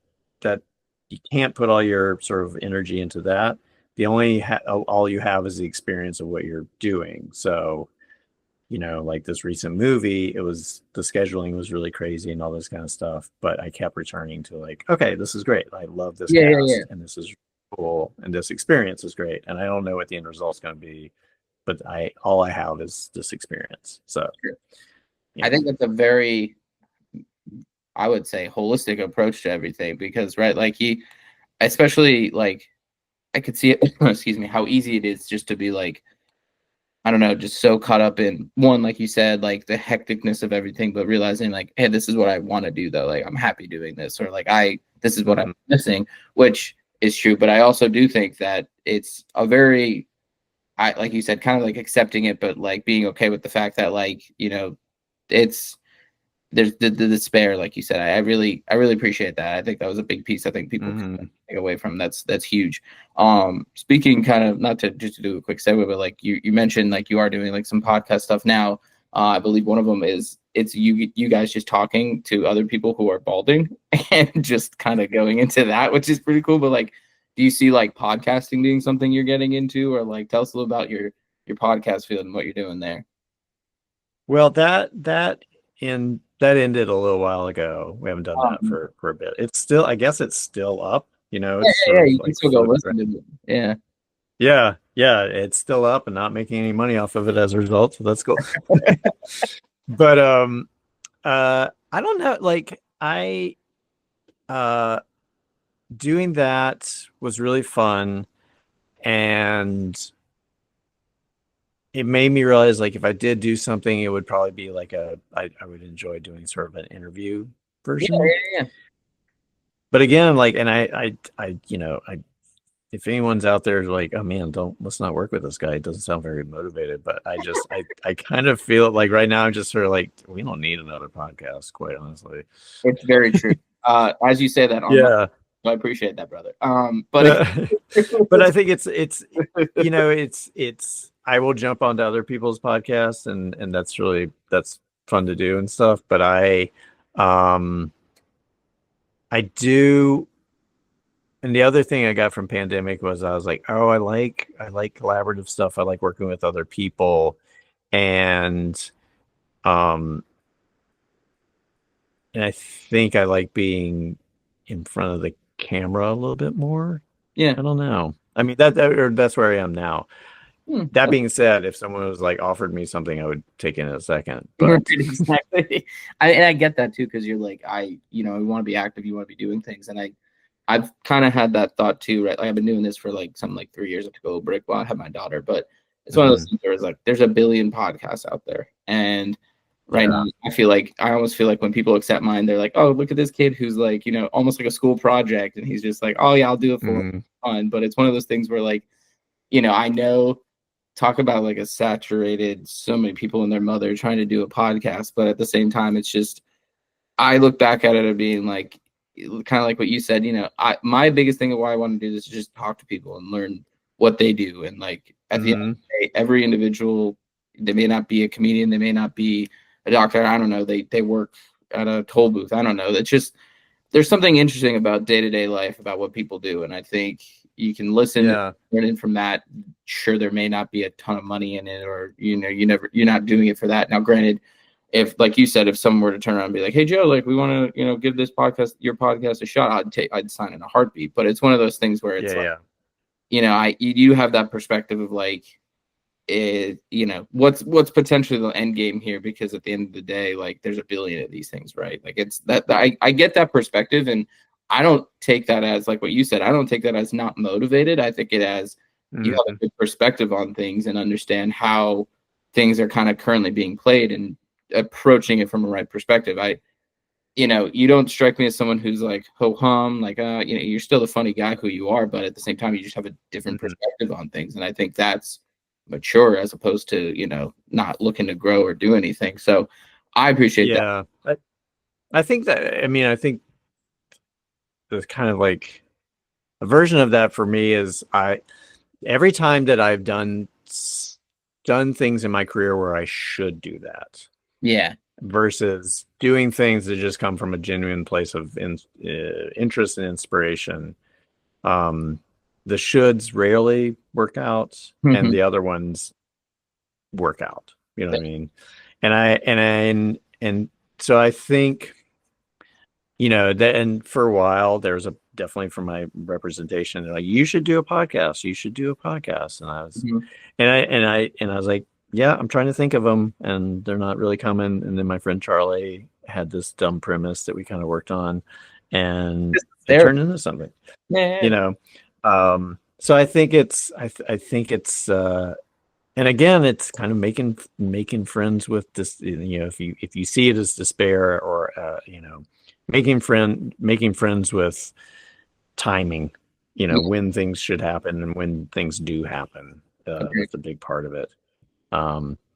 you can't put all your sort of energy into that. The only all you have is the experience of what you're doing. So, like this recent movie, it was the scheduling was really crazy and all this kind of stuff, but I kept returning to like, okay, this is great. I love this Yeah. Yeah. Yeah. cast and this is cool and this experience is great. And I don't know what the end result's going to be, but all I have is this experience. So, Sure. I yeah. think that's a very, I would say, holistic approach to everything because, right, like especially like, I could see it, excuse me, how easy it is just to be like, I don't know, just so caught up in one, like you said, like the hecticness of everything, but realizing like, hey, this is what I want to do though. Like I'm happy doing this, or like this is what I'm Mhm. missing, which is true. But I also do think that it's a very, like you said, kind of like accepting it, but like being okay with the fact that like, it's there's the despair, like you said. I really appreciate that. I think that was a big piece. I think people can Mhm. take away from that's huge. Speaking kind of not to just to do a quick segue, but like you mentioned, like you are doing like some podcast stuff now. I believe one of them is it's you guys just talking to other people who are balding and just kind of going into that, which is pretty cool. But like, do you see like podcasting being something you're getting into, or like tell us a little about your podcast field and what you're doing there? Well, that ended a little while ago. We haven't done that Um, for a bit. It's still, I guess it's still up, yeah, it's yeah, sort yeah, of you can like still go floating around. listen to it. Yeah. Yeah, yeah, it's still up and not making any money off of it as a result. So that's cool. But I don't know, like uh doing that was really fun and it made me realize like if I did do something, it would probably be like I would enjoy doing sort of an interview Yeah, version. yeah, But again, like, and if anyone's out there like, oh man, let's not work with this guy. It doesn't sound very motivated. But I kind of feel like right now I'm just sort of like, we don't need another podcast, quite honestly. it's very true. As you say that on my, Yeah. I appreciate that, brother. But But I think it's I will jump onto other people's podcasts and that's fun to do and stuff. But um I do. And the other thing I got from pandemic was I was like, oh, I like collaborative stuff. I like working with other people. And um and I think I like being in front of the camera a little bit more. yeah, I don't know. I mean that's where I am now. That being said, if someone was like offered me something, I would take it in a second. Right, But exactly. And I get that too, because you're like, you want to be active, you want to be doing things. And I've kind of had that thought too, right? Like I've been doing this for like something like 3 years to go brick while I have my daughter, but it's one of those mhm, things where it's like there's a billion podcasts out there. And right now yeah. I almost feel like when people accept mine, they're like, oh, look at this kid who's like, almost like a school project. And he's just like, oh yeah, I'll do it for Mhm. fun. But it's one of those things where like, I know talk about like a saturated so many people and their mother trying to do a podcast, but at the same time it's just I look back at it and being like kind of like what you said, my biggest thing of why I want to do this is just talk to people and learn what they do. And like at the end of Mhm. the day, every individual, they may not be a comedian, they may not be a doctor, I don't know, they work at a toll booth, I don't know. It's just there's something interesting about day-to-day life about what people do, and I think you can listen Yeah. learn in from that. Sure, there may not be a ton of money in it, or you're not doing it for that. Now granted, if like you said, if someone were to turn around and be like, hey Joe, like we want to give this your podcast a shot, I'd sign in a heartbeat. But it's one of those things where it's Yeah. like, Yeah. you have that perspective of like, what's potentially the end game here, because at the end of the day, like there's a billion of these things, right? Like it's that I get that perspective, and I don't take that as like what you said, I don't take that as not motivated. I think it as you have a Mhm. good perspective on things and understand how things are kind of currently being played and approaching it from a right perspective. You don't strike me as someone who's like ho hum, like you're still the funny guy who you are, but at the same time, you just have a different Mhm. perspective on things, and I think that's mature as opposed to not looking to grow or do anything. So I appreciate that. Yeah. I think that, I mean, I think the kind of like a version of that for me is every time that I've done things in my career where I should do that Yeah. versus doing things that just come from a genuine place of interest and inspiration. Um, the shoulds rarely work out, and Mhm. the other ones work out. You know what I mean? And so I think, that, and for a while there was a definitely from my representation, they're like, you should do a podcast, you should do a podcast. And I was, Mhm. and I was like, yeah, I'm trying to think of them, and they're not really coming. And then my friend Charlie had this dumb premise that we kind of worked on, and Just it therapy. turned into something, you Yeah. know. So I think I think it's and again, it's kind of making friends with this. If you see it as despair, or making friends with timing, Yeah. when things should happen and when things do happen. Agreed. That's a big part of it,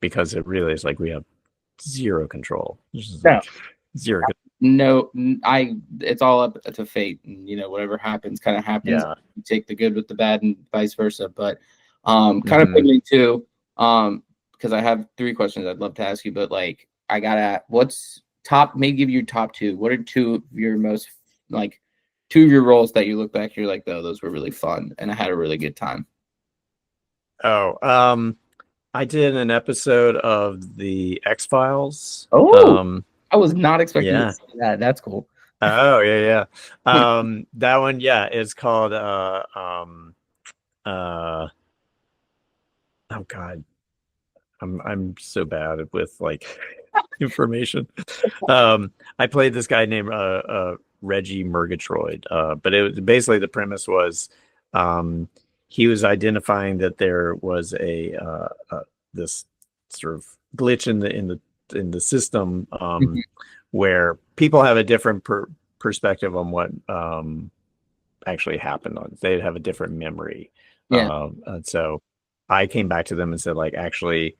because it really is like we have zero control. There's just No. like zero. No, it's all up to fate, and whatever happens kind of happens. Yeah. You take the good with the bad and vice versa. But kind of Hmm. pivoting to because I have three questions I'd love to ask you, but like I gotta what's top, maybe give you your top two. What are two of your most like two of your roles that you look back, you're like, oh, those were really fun and I had a really good time. Oh, I did an episode of the X-Files. Oh, I was not expecting you to Yeah. say that. That's cool. Oh, yeah, yeah. That one, yeah, is called uh oh God, I'm so bad with like information. I played this guy named Reggie Murgatroyd. But it was basically, the premise was, um he was identifying that there was this sort of glitch in the system, Mhm. where people have a different perspective on what actually happened. They have a different memory. Yeah. And so I came back to them and said, like, actually,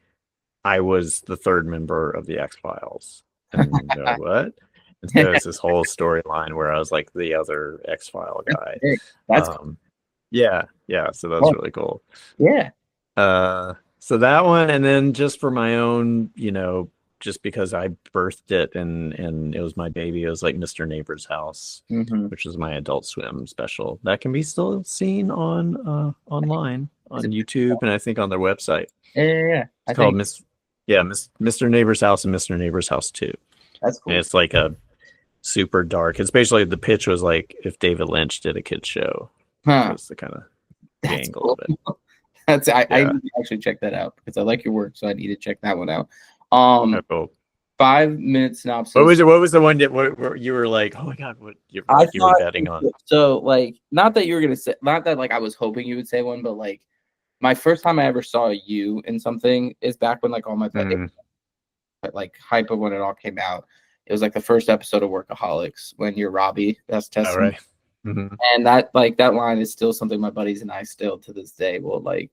I was the third member of the X-Files. And they're like, what? And so it's this whole storyline where I was like the other X-File guy. Hey, that's cool. Um, yeah, yeah. So that's really cool. Yeah. So that one, and then just for my own, just because I birthed it, and it was my baby, it was like Mr. Neighbor's House, Hmm. which is my Adult Swim special that can be still seen on online Is on it? YouTube, and I think on their website. Yeah, yeah, yeah. I It's called think Mr. Neighbor's House and Mr. Neighbor's House 2. that's And cool. it's like a super dark. It's basically, the pitch was like if David Lynch did a kids show. Huh. Was the kind of the That's angle cool. of it. I Yeah. need to actually check that out because I like your work, so I need to check that one out. Oh, Um, cool. 5 minute What synopsis. was it? What was the one that what you were like, oh my God, what you I like you were thought betting on? so. Like, not that you were gonna say, not that like I was hoping you would say one, but like my first time I ever saw you in something is back when like all my Mm, like hype of when it all came out. It was like the first episode of Workaholics when you're Robbie. That's all testimony. right. Hmm. And that line is still something my buddies and I still to this day will like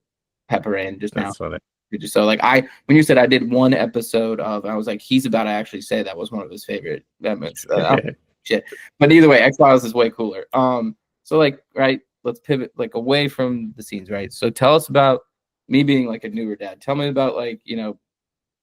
pepper in just now. That's funny. So like when you said I did one episode of, I was like, he's about to actually say that was one of his favorite moments. Shit. But either way, X Files is way cooler. So like, right, let's pivot like away from the scenes, right? So tell us about me being like a newer dad. Tell me about like,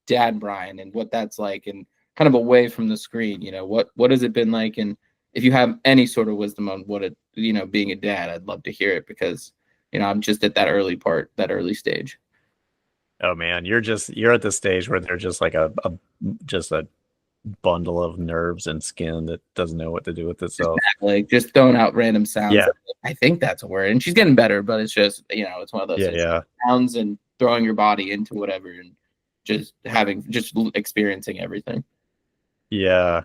Dad Brian and what that's like, and kind of away from the screen, what has it been like? And if you have any sort of wisdom on what it, being a dad, I'd love to hear it because, I'm just at that early stage. Oh man, you're at the stage where they're just like just a bundle of nerves and skin that doesn't know what to do with Just itself. like just throwing out random sounds. Yeah, I think that's a word, and she's getting better, but it's just it's one of those yeah, things. yeah, Sounds and throwing your body into whatever, and just experiencing everything. yeah.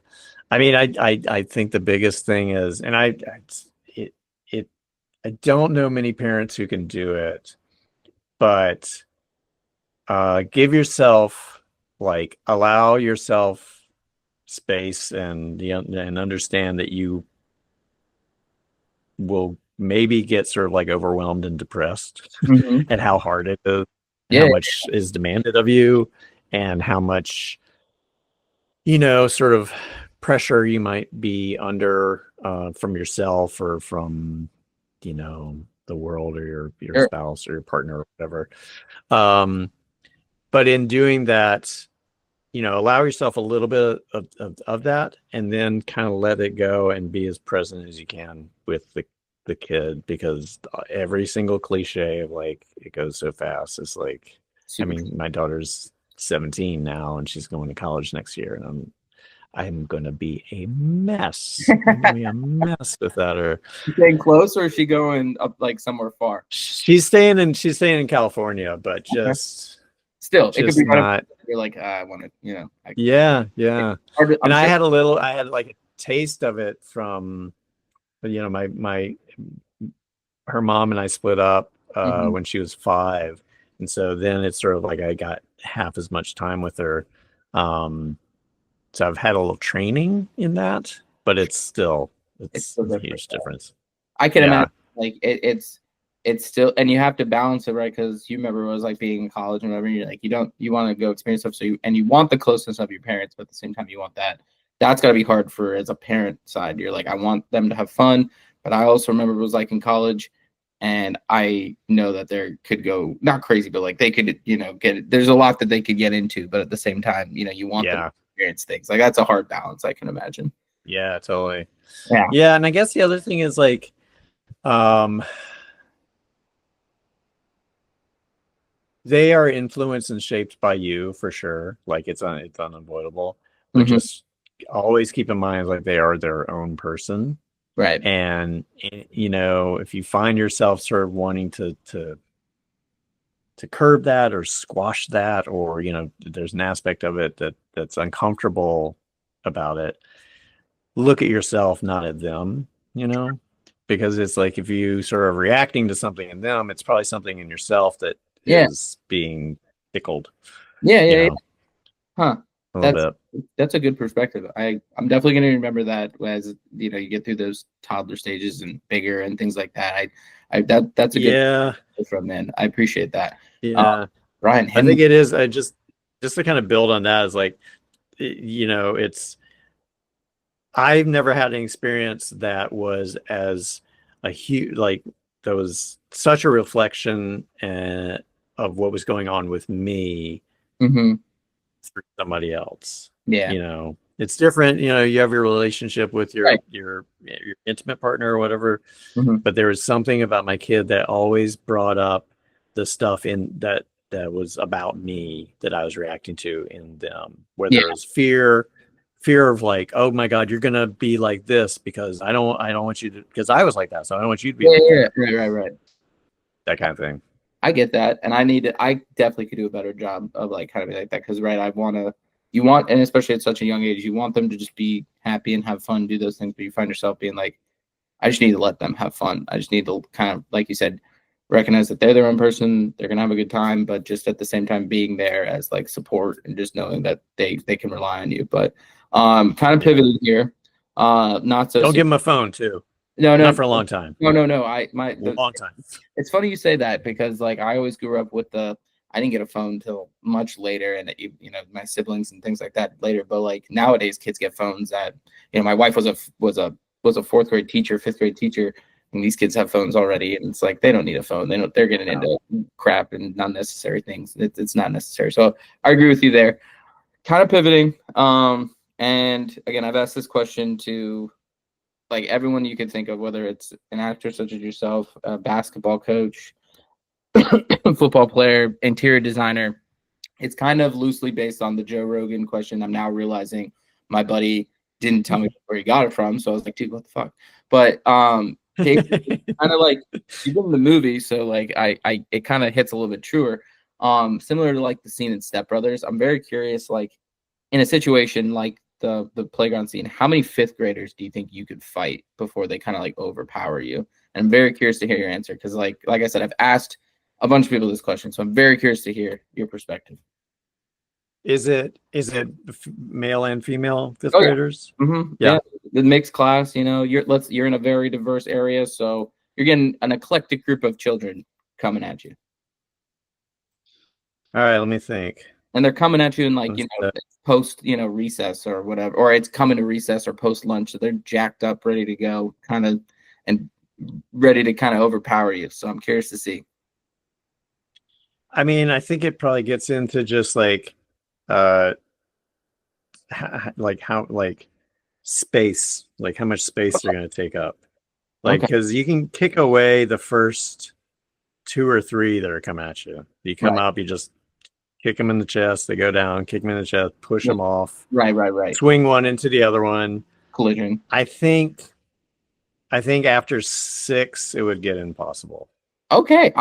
I mean, I think the biggest thing is, and it it I don't know many parents who can do it, but give yourself like allow yourself space and understand that you will maybe get sort of like overwhelmed and depressed Hmm. at how hard it is and Yeah, how much is demanded of you and how much sort of pressure you might be under from yourself or from the world or your sure. spouse or your partner or whatever. um but in doing that, allow yourself a little bit of that and then kind of let it go and be as present as you can with the kid, because every single cliche of like it goes so fast. It's like, I Super. mean, my daughter's 17 now and she's going to college next year, and I'm going to be a mess. I'm going to be a mess without her. Staying close, or is she going up like somewhere far? She's staying in California, but Okay. just Still, it could just be right up. not. You're like, I want to, Yeah, it's yeah. hard And I'm sure. I had like a taste of it from, my her mom and I split up Mhm. when she was 5, and so then it's sort of like I got half as much time with her. Um, so I've had a little training in that, but It's it's so a different. huge difference. I can Yeah, imagine like it's still, and you have to balance it, right? Because you remember it was like being in college and whatever. You're like, you want to go experience stuff, so you want the closeness of your parents, but at the same time you want that. That's got to be hard for as a parent side. You're like, I want them to have fun, but I also remember it was like in college, and I know that there could go not crazy, but like they could, get, there's a lot that they could get into, but at the same time, you want them to yeah, experience things. Like that's a hard balance, I can imagine. yeah, totally. Yeah. Yeah, and I guess the other thing is like, um, they are influenced and shaped by you for sure. Like it's unavoidable, but Hmm. just always keep in mind like they are their own person. Right. And if you find yourself sort of wanting to curb that or squash that, or there's an aspect of it that's uncomfortable about it, look at yourself, not at them, because it's like if you sort of reacting to something in them, it's probably something in yourself that Yeah. is being tickled, Yeah. you Yeah. know Huh. a little That's bit. that's a good perspective. I'm definitely going to remember that as you get through those toddler stages and bigger and things like that. That's a good Yeah, from man. I appreciate that. Uh, yeah. Brian I Henley. think it is. I just to kind of build on that is like, it's I've never had an experience that was as a huge like that was such a reflection of what was going on with me Hmm. through somebody else. Yeah. It's different. You have your relationship with Right. your intimate partner or whatever, Hmm. but there was something about my kid that always brought up the stuff in that was about me that I was reacting to in them, Yeah. whether it was fear of like, oh my God, you're gonna be like this because I don't want you to, because I was like that, so I don't want you to be Yeah. like Yeah. that, Right. Right. Right. that kind of thing. I get that, and I definitely could do a better job of like kind of be like that because right, you want, and especially at such a young age, you want them to just be happy and have fun, do those things, but you find yourself being like, I just need to let them have fun. I just need to kind of, like you said, recognize that they're their own person, they're gonna have a good time, but just at the same time being there as like support and just knowing that they can rely on you. But kind of pivoted here. Not so Don't give them a phone too. no, Not for a long time. no. Long time. It's funny you say that because like I always grew up with I didn't get a phone till much later, and my siblings and things like that later. But like nowadays, kids get phones that my wife was a fourth grade teacher, fifth grade teacher, and these kids have phones already, and it's like they don't need a phone. They're getting into crap and unnecessary things. It's not necessary. So I agree with you there. Kind of pivoting. And again, I've asked this question to like everyone you could think of, whether it's an actor such as yourself, a basketball coach, football player, interior designer. It's kind of loosely based on the Joe Rogan question. I'm now realizing my buddy didn't tell me where he got it from, so I was like, dude, what the fuck? But kind of like you've been in the movie, so like it kind of hits a little bit truer. Similar to like the scene in Step Brothers. I'm very curious, like in a situation like the playground scene, how many fifth graders do you think you could fight before they kind of like overpower you? And I'm very curious to hear your answer because like I said, I've asked a bunch of people this question, so I'm very curious to hear your perspective. Is it male and female fifth graders? Yeah. Mm-hmm. Yeah, the mixed class. You're in a very diverse area, so you're getting an eclectic group of children coming at you. All right, let me think. And they're coming at you in like post recess or whatever, or it's coming to recess or post lunch, so they're jacked up, ready to go, kind of, and ready to kind of overpower you. So I'm curious to see. I mean, I think it probably gets into just like space, like how much space they're going to take up, like because you can kick away the first two or three that are coming at you. You come up, you just kick them in the chest, they go down, kick them in the chest, push them off, right, swing one into the other one, collision. I think after 6 it would get impossible. Okay,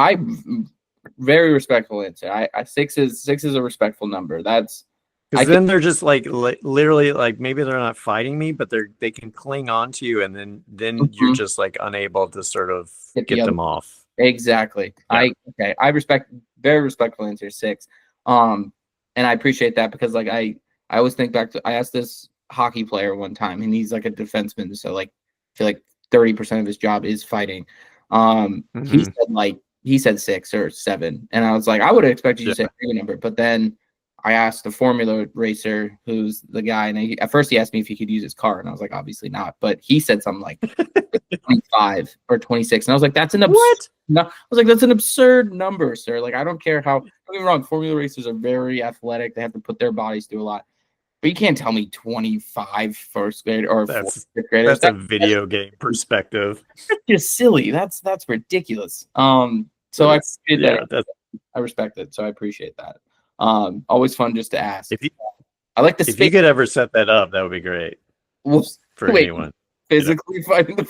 very respectful answer. I 6 is a respectful number. That's because then they're just like literally like maybe they're not fighting me, but they can cling on to you, and then you're just like unable to sort of get them off. Exactly. Yeah. I respect, very respectful answer 6. And I appreciate that because like I always think back to, I asked this hockey player one time, and he's like a defenseman, so like I feel like 30% of his job is fighting. He said 6 or 7, and I was like, I would have expected you to say a bigger number, but then I asked the Formula racer, who's the guy, and at first he asked me if he could use his car, and I was like, obviously not. But he said something like 25 or 26, and I was like, that's an absurd number, sir. Like, I don't care how. Don't get me wrong, Formula racers are very athletic; they have to put their bodies through a lot. But you can't tell me 25 first grade or fifth graders. That's a video game perspective. Just silly. That's ridiculous. So I respect it. So I appreciate that. Always fun just to ask. I like the space. If you could ever set that up, that would be great. For anyone. Physically fighting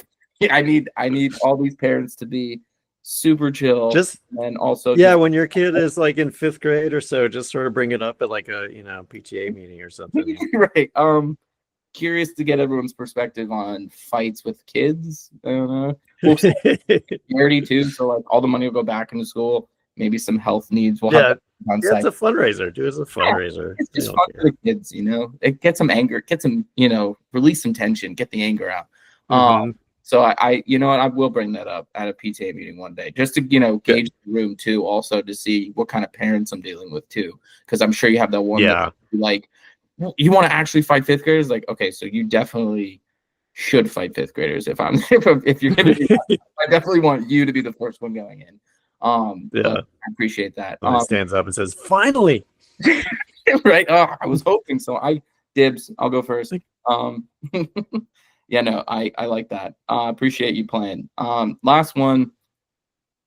I need all these parents to be super chill. And also when your kid is like in 5th grade or so, just sort of bring it up at like a PTA meeting or something. Right. Curious to get everyone's perspective on fights with kids. I don't know. Charity too, so like all the money will go back into school. Maybe some health needs will have on site. It's a fundraiser. Do it as a fundraiser. It's just fun for the kids, It gets some anger, get some, release some tension, get the anger out. So I I will bring that up at a PTA meeting one day, just to gauge the room too, also to see what kind of parents I'm dealing with too, because I'm sure you have that one that, like, you want to actually fight 5th graders, like, okay, so you definitely should fight 5th graders if you're gonna do that. I definitely want you to be the first one going in. But I appreciate that. He stands up and says, "Finally!" Right? I was hoping so. Dibs. I'll go first. Yeah, no, I like that. Appreciate you playing. Last one.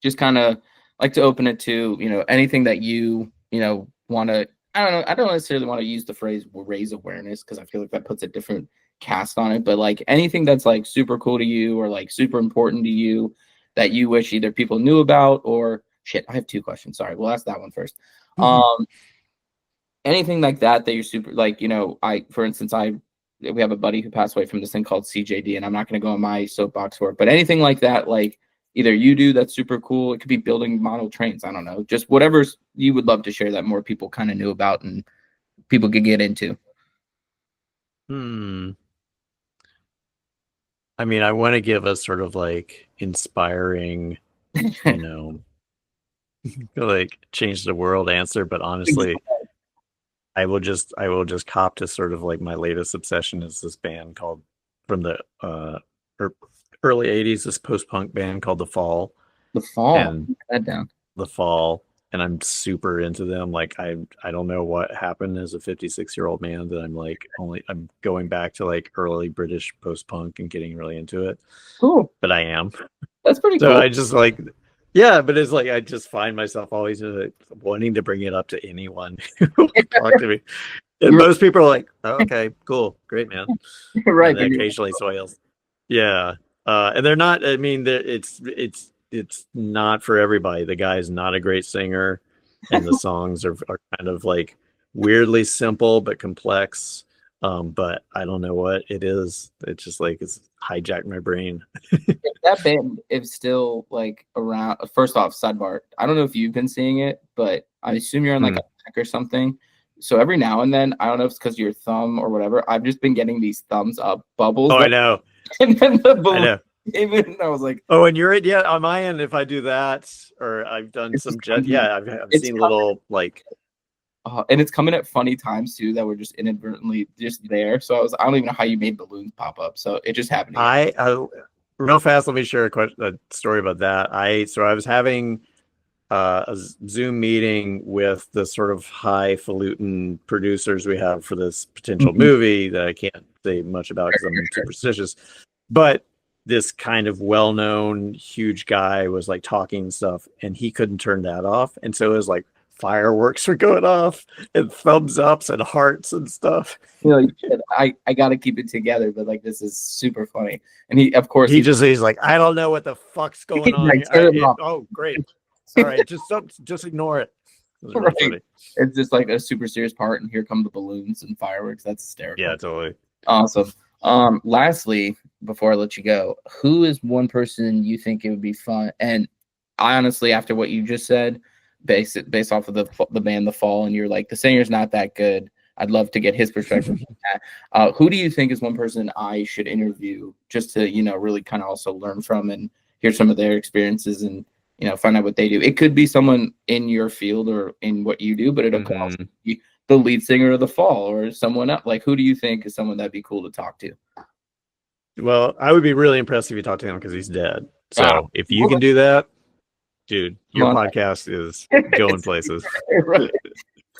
Just kind of like to open it to anything that you want to. I don't know. I don't necessarily want to use the phrase raise awareness because I feel like that puts a different cast on it. But like anything that's like super cool to you or like super important to you that you wish either people knew about or Shit, I have two questions. Sorry, we'll ask that one first. Mhm. Anything like that that you're super like, for instance, we have a buddy who passed away from this thing called CJD, and I'm not going to go on my soapbox for it, but anything like that, like either you do that's super cool. It could be building model trains. I don't know, just whatever's you would love to share that more people kind of knew about and people could get into. Hmm. I mean, I want to give a sort of like inspiring, you know, like change the world answer, but honestly, I will just cop to sort of like my latest obsession is this band called from the er- early 80s, this post-punk band called The Fall. The fall, And put that down. The Fall, and I'm super into them. Like I don't know what happened as a 56-year-old man that I'm going back to like early British post-punk and getting really into it. Cool. But I am. That's pretty So cool. I just like, yeah, but it's like I just find myself always wanting to bring it up to anyone who will talk to me. And You're most people are like, oh, okay, cool, great, man. right, And then but you're occasionally somebody else. Yeah. And they're not, I mean, it's not for everybody. The guy's not a great singer, and the songs are kind of like weirdly simple but complex. But I don't know what it is. It's just like it's hijacked my brain. if that band is still like around. First off, sidebar. I don't know if you've been seeing it, but I assume you're on like Hmm. a tech or something. So every now and then, I don't know if it's because your thumb or whatever. I've just been getting these thumbs up bubbles Oh, I that, know. and then the I balloon know. came in, and I was like, Oh, and you're yeah, on my end, if I do that, or I've done "This is some jet, coming. yeah, I've It's seen little like and it's coming at funny times too that were just inadvertently just there. So I don't even know how you made balloons pop up. So it just happened again. I real fast. Let me share a story about that. I was having a Zoom meeting with the sort of highfalutin producers we have for this potential Mhm. movie that I can't say much about because I'm superstitious. But this kind of well-known huge guy was like talking stuff, and he couldn't turn that off, and so it was like fireworks were going off and thumbs ups and hearts and stuff. Like, shit, I got to keep it together, but like this is super funny. And of course, He's like, I don't know what the fuck's going he's on like, here. turn it off. Oh, great. All right, just ignore it. It was really Right. funny. It's just like a super serious part, and here come the balloons and fireworks. That's Yeah, hysterical. totally. Awesome. Lastly, before I let you go, who is one person you think it would be fun? And I honestly, after what you just said, based off of the band The Fall, and you're like the singer's not that good. I'd love to get his perspective on that. Who do you think is one person I should interview just to really kind of also learn from and hear some of their experiences and find out what they do? It could be someone in your field or in what you do, but it could also Mhm. be the lead singer of The Fall or someone else. Like, who do you think is someone that'd be cool to talk to? Well, I would be really impressed if you talked to him because he's dead. Ah, So if you can do that, dude, come your on. podcast is going places. Right.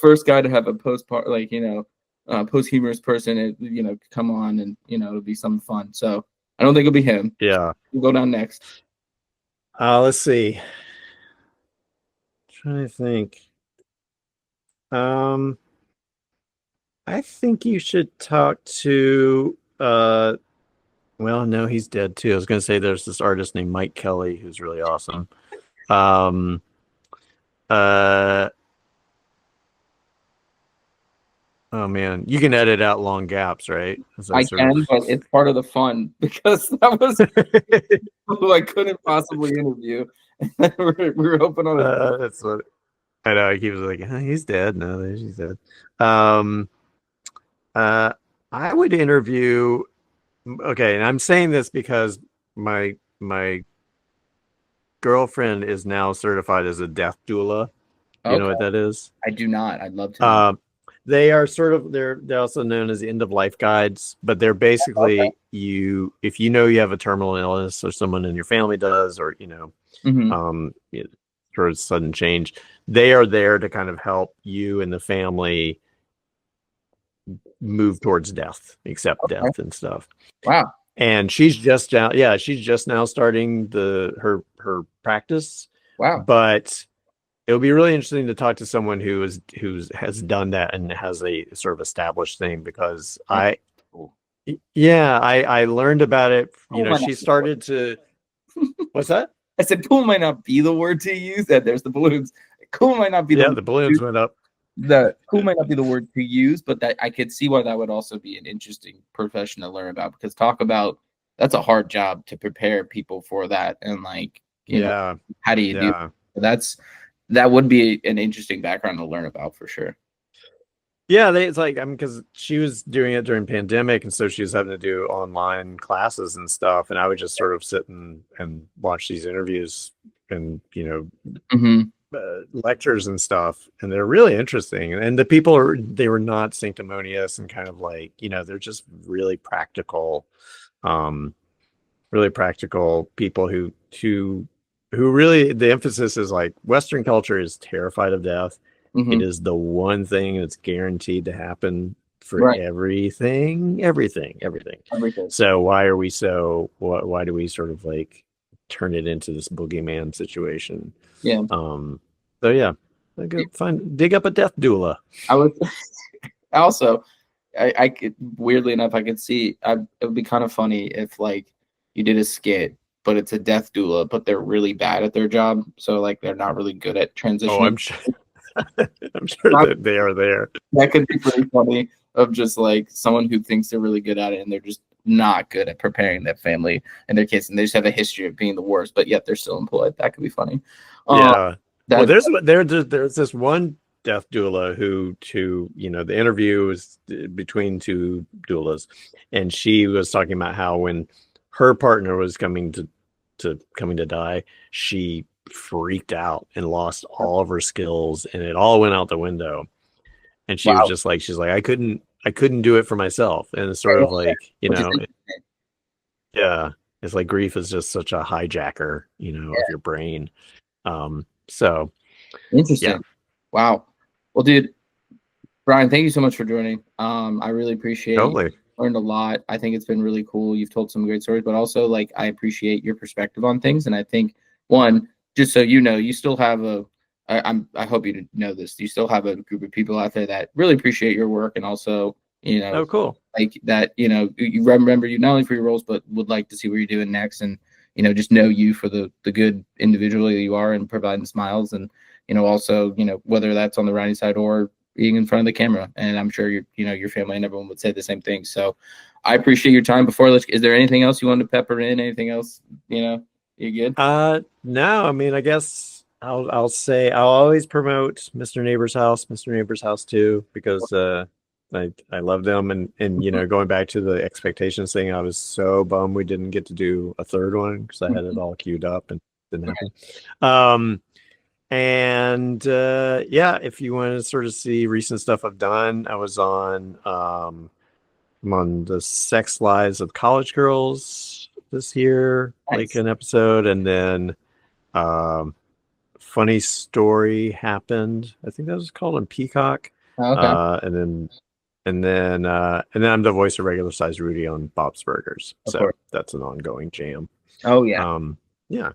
First guy to have a posthumous person, come on and it'll be some fun. So I don't think it'll be him. Yeah. We'll go down next. Let's see. Trying to think. Um, I think you should talk to well, no, he's dead too. I was gonna say there's this artist named Mike Kelly who's really awesome. Um uh oh man, you can edit out long gaps, right? As I I sort of can, but it's part of the fun because that was who I couldn't possibly interview. We were hoping on a that's what I know. He was like, he's dead. No, he's dead. Um uh I would interview okay, and I'm saying this because my girlfriend is now certified as a death doula. Do you know okay. what that is? I do not. I'd love to know. Um, they are sort of they're also known as end of life guides, but they're Okay. basically you if you know you have a terminal illness or someone in your family does, or Hmm. um, for a sudden change, they are there to kind of help you and the family move towards death, accept Okay. death and stuff. Wow. And she's just now starting her practice, Wow. but it would be really interesting to talk to someone who has done that and has a sort of established thing because That's I cool. yeah I learned about it. Oh my She started to what's that? I said cool might not be the word to use. And there's the balloons. Cool might not be Yeah, the the balloons went up. cool might not be the word to use, but that I could see why that would also be an interesting profession to learn about, because talk about that's a hard job to prepare people for that, and like Yeah, how do you do yeah. that would be an interesting background to learn about for sure. Yeah, it's like, I mean, because she was doing it during pandemic, and so she was having to do online classes and stuff, and I would just sort of sit and watch these interviews and Mm-hmm. lectures and stuff, and they're really interesting. And the people they were not sanctimonious and kind of like they're just um, really practical people who really, the emphasis is like Western culture is terrified of death. It Mm-hmm. is the one thing that's guaranteed to happen for Right. everything. Everything. So why do we sort of like turn it into this boogeyman situation? Yeah. So yeah, I go dig up a death doula. I was also I could, weirdly enough, I could see it would be kind of funny if like you did a skit, but it's a death doula, but they're really bad at their job, so like they're not really good at Oh, transitioning. I'm sure. I'm sure Not- that they are there. that could be pretty funny, of just like someone who thinks they're really good at it and they're just not good at preparing their family and their kids, and they just have a history of being the worst, but yet they're still employed. That could be funny. Yeah. Well, That there's this one death doula who the interview was between two doulas, and she was talking about how when her partner was coming to die, she freaked out and lost all of her skills, and it all went out the window. And she was wow. just like, she's like, I couldn't do it for myself. And it's sort of like, Which is yeah, it's like grief is just such a hijacker, of your brain. So yeah, interesting. Wow. Well, dude, Brian, thank you so much for joining. I really appreciate you. totally. Learned a lot. I think it's been really cool. You've told some great stories, but also like I appreciate your perspective on things. And I think one, just so you know, you still have I hope you know this. You still have a group of people out there that really appreciate your work, and also Oh, cool. like that you remember you not only for your roles, but would like to see what you're doing next, and just know you for the good individual that you are, and providing smiles, and also whether that's on the writing side or being in front of the camera. And I'm sure your family and everyone would say the same thing. So I appreciate your time. Is there anything else you wanted to pepper in? Anything else? You good? No, I mean, I guess I'll say I'll always promote Mr. Neighbor's House too, because I love them, and going back to the expectations thing, I was so bummed we didn't get to do a third one because I had it all queued up and it didn't happen. And yeah, if you want to sort of see recent stuff I've done, I'm on the Sex Lives of College Girls this year, like Nice. an episode, and then Funny Story Happened. I think that was called on Peacock. Oh, okay. And then I'm the voice of Regular Size Rudy on Bob's Burgers. Of So course. that's an ongoing jam. Oh yeah. Yeah.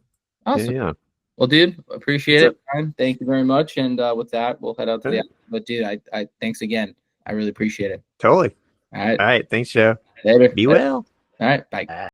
Awesome. Yeah. Well, dude, appreciate That's it. Brian. Thank you very much. And with that, we'll head out to the. it. But dude, I thanks again. I really appreciate it. Totally. All right. All right. Thanks, Joe. Later. Be well. All right. Bye. Bye.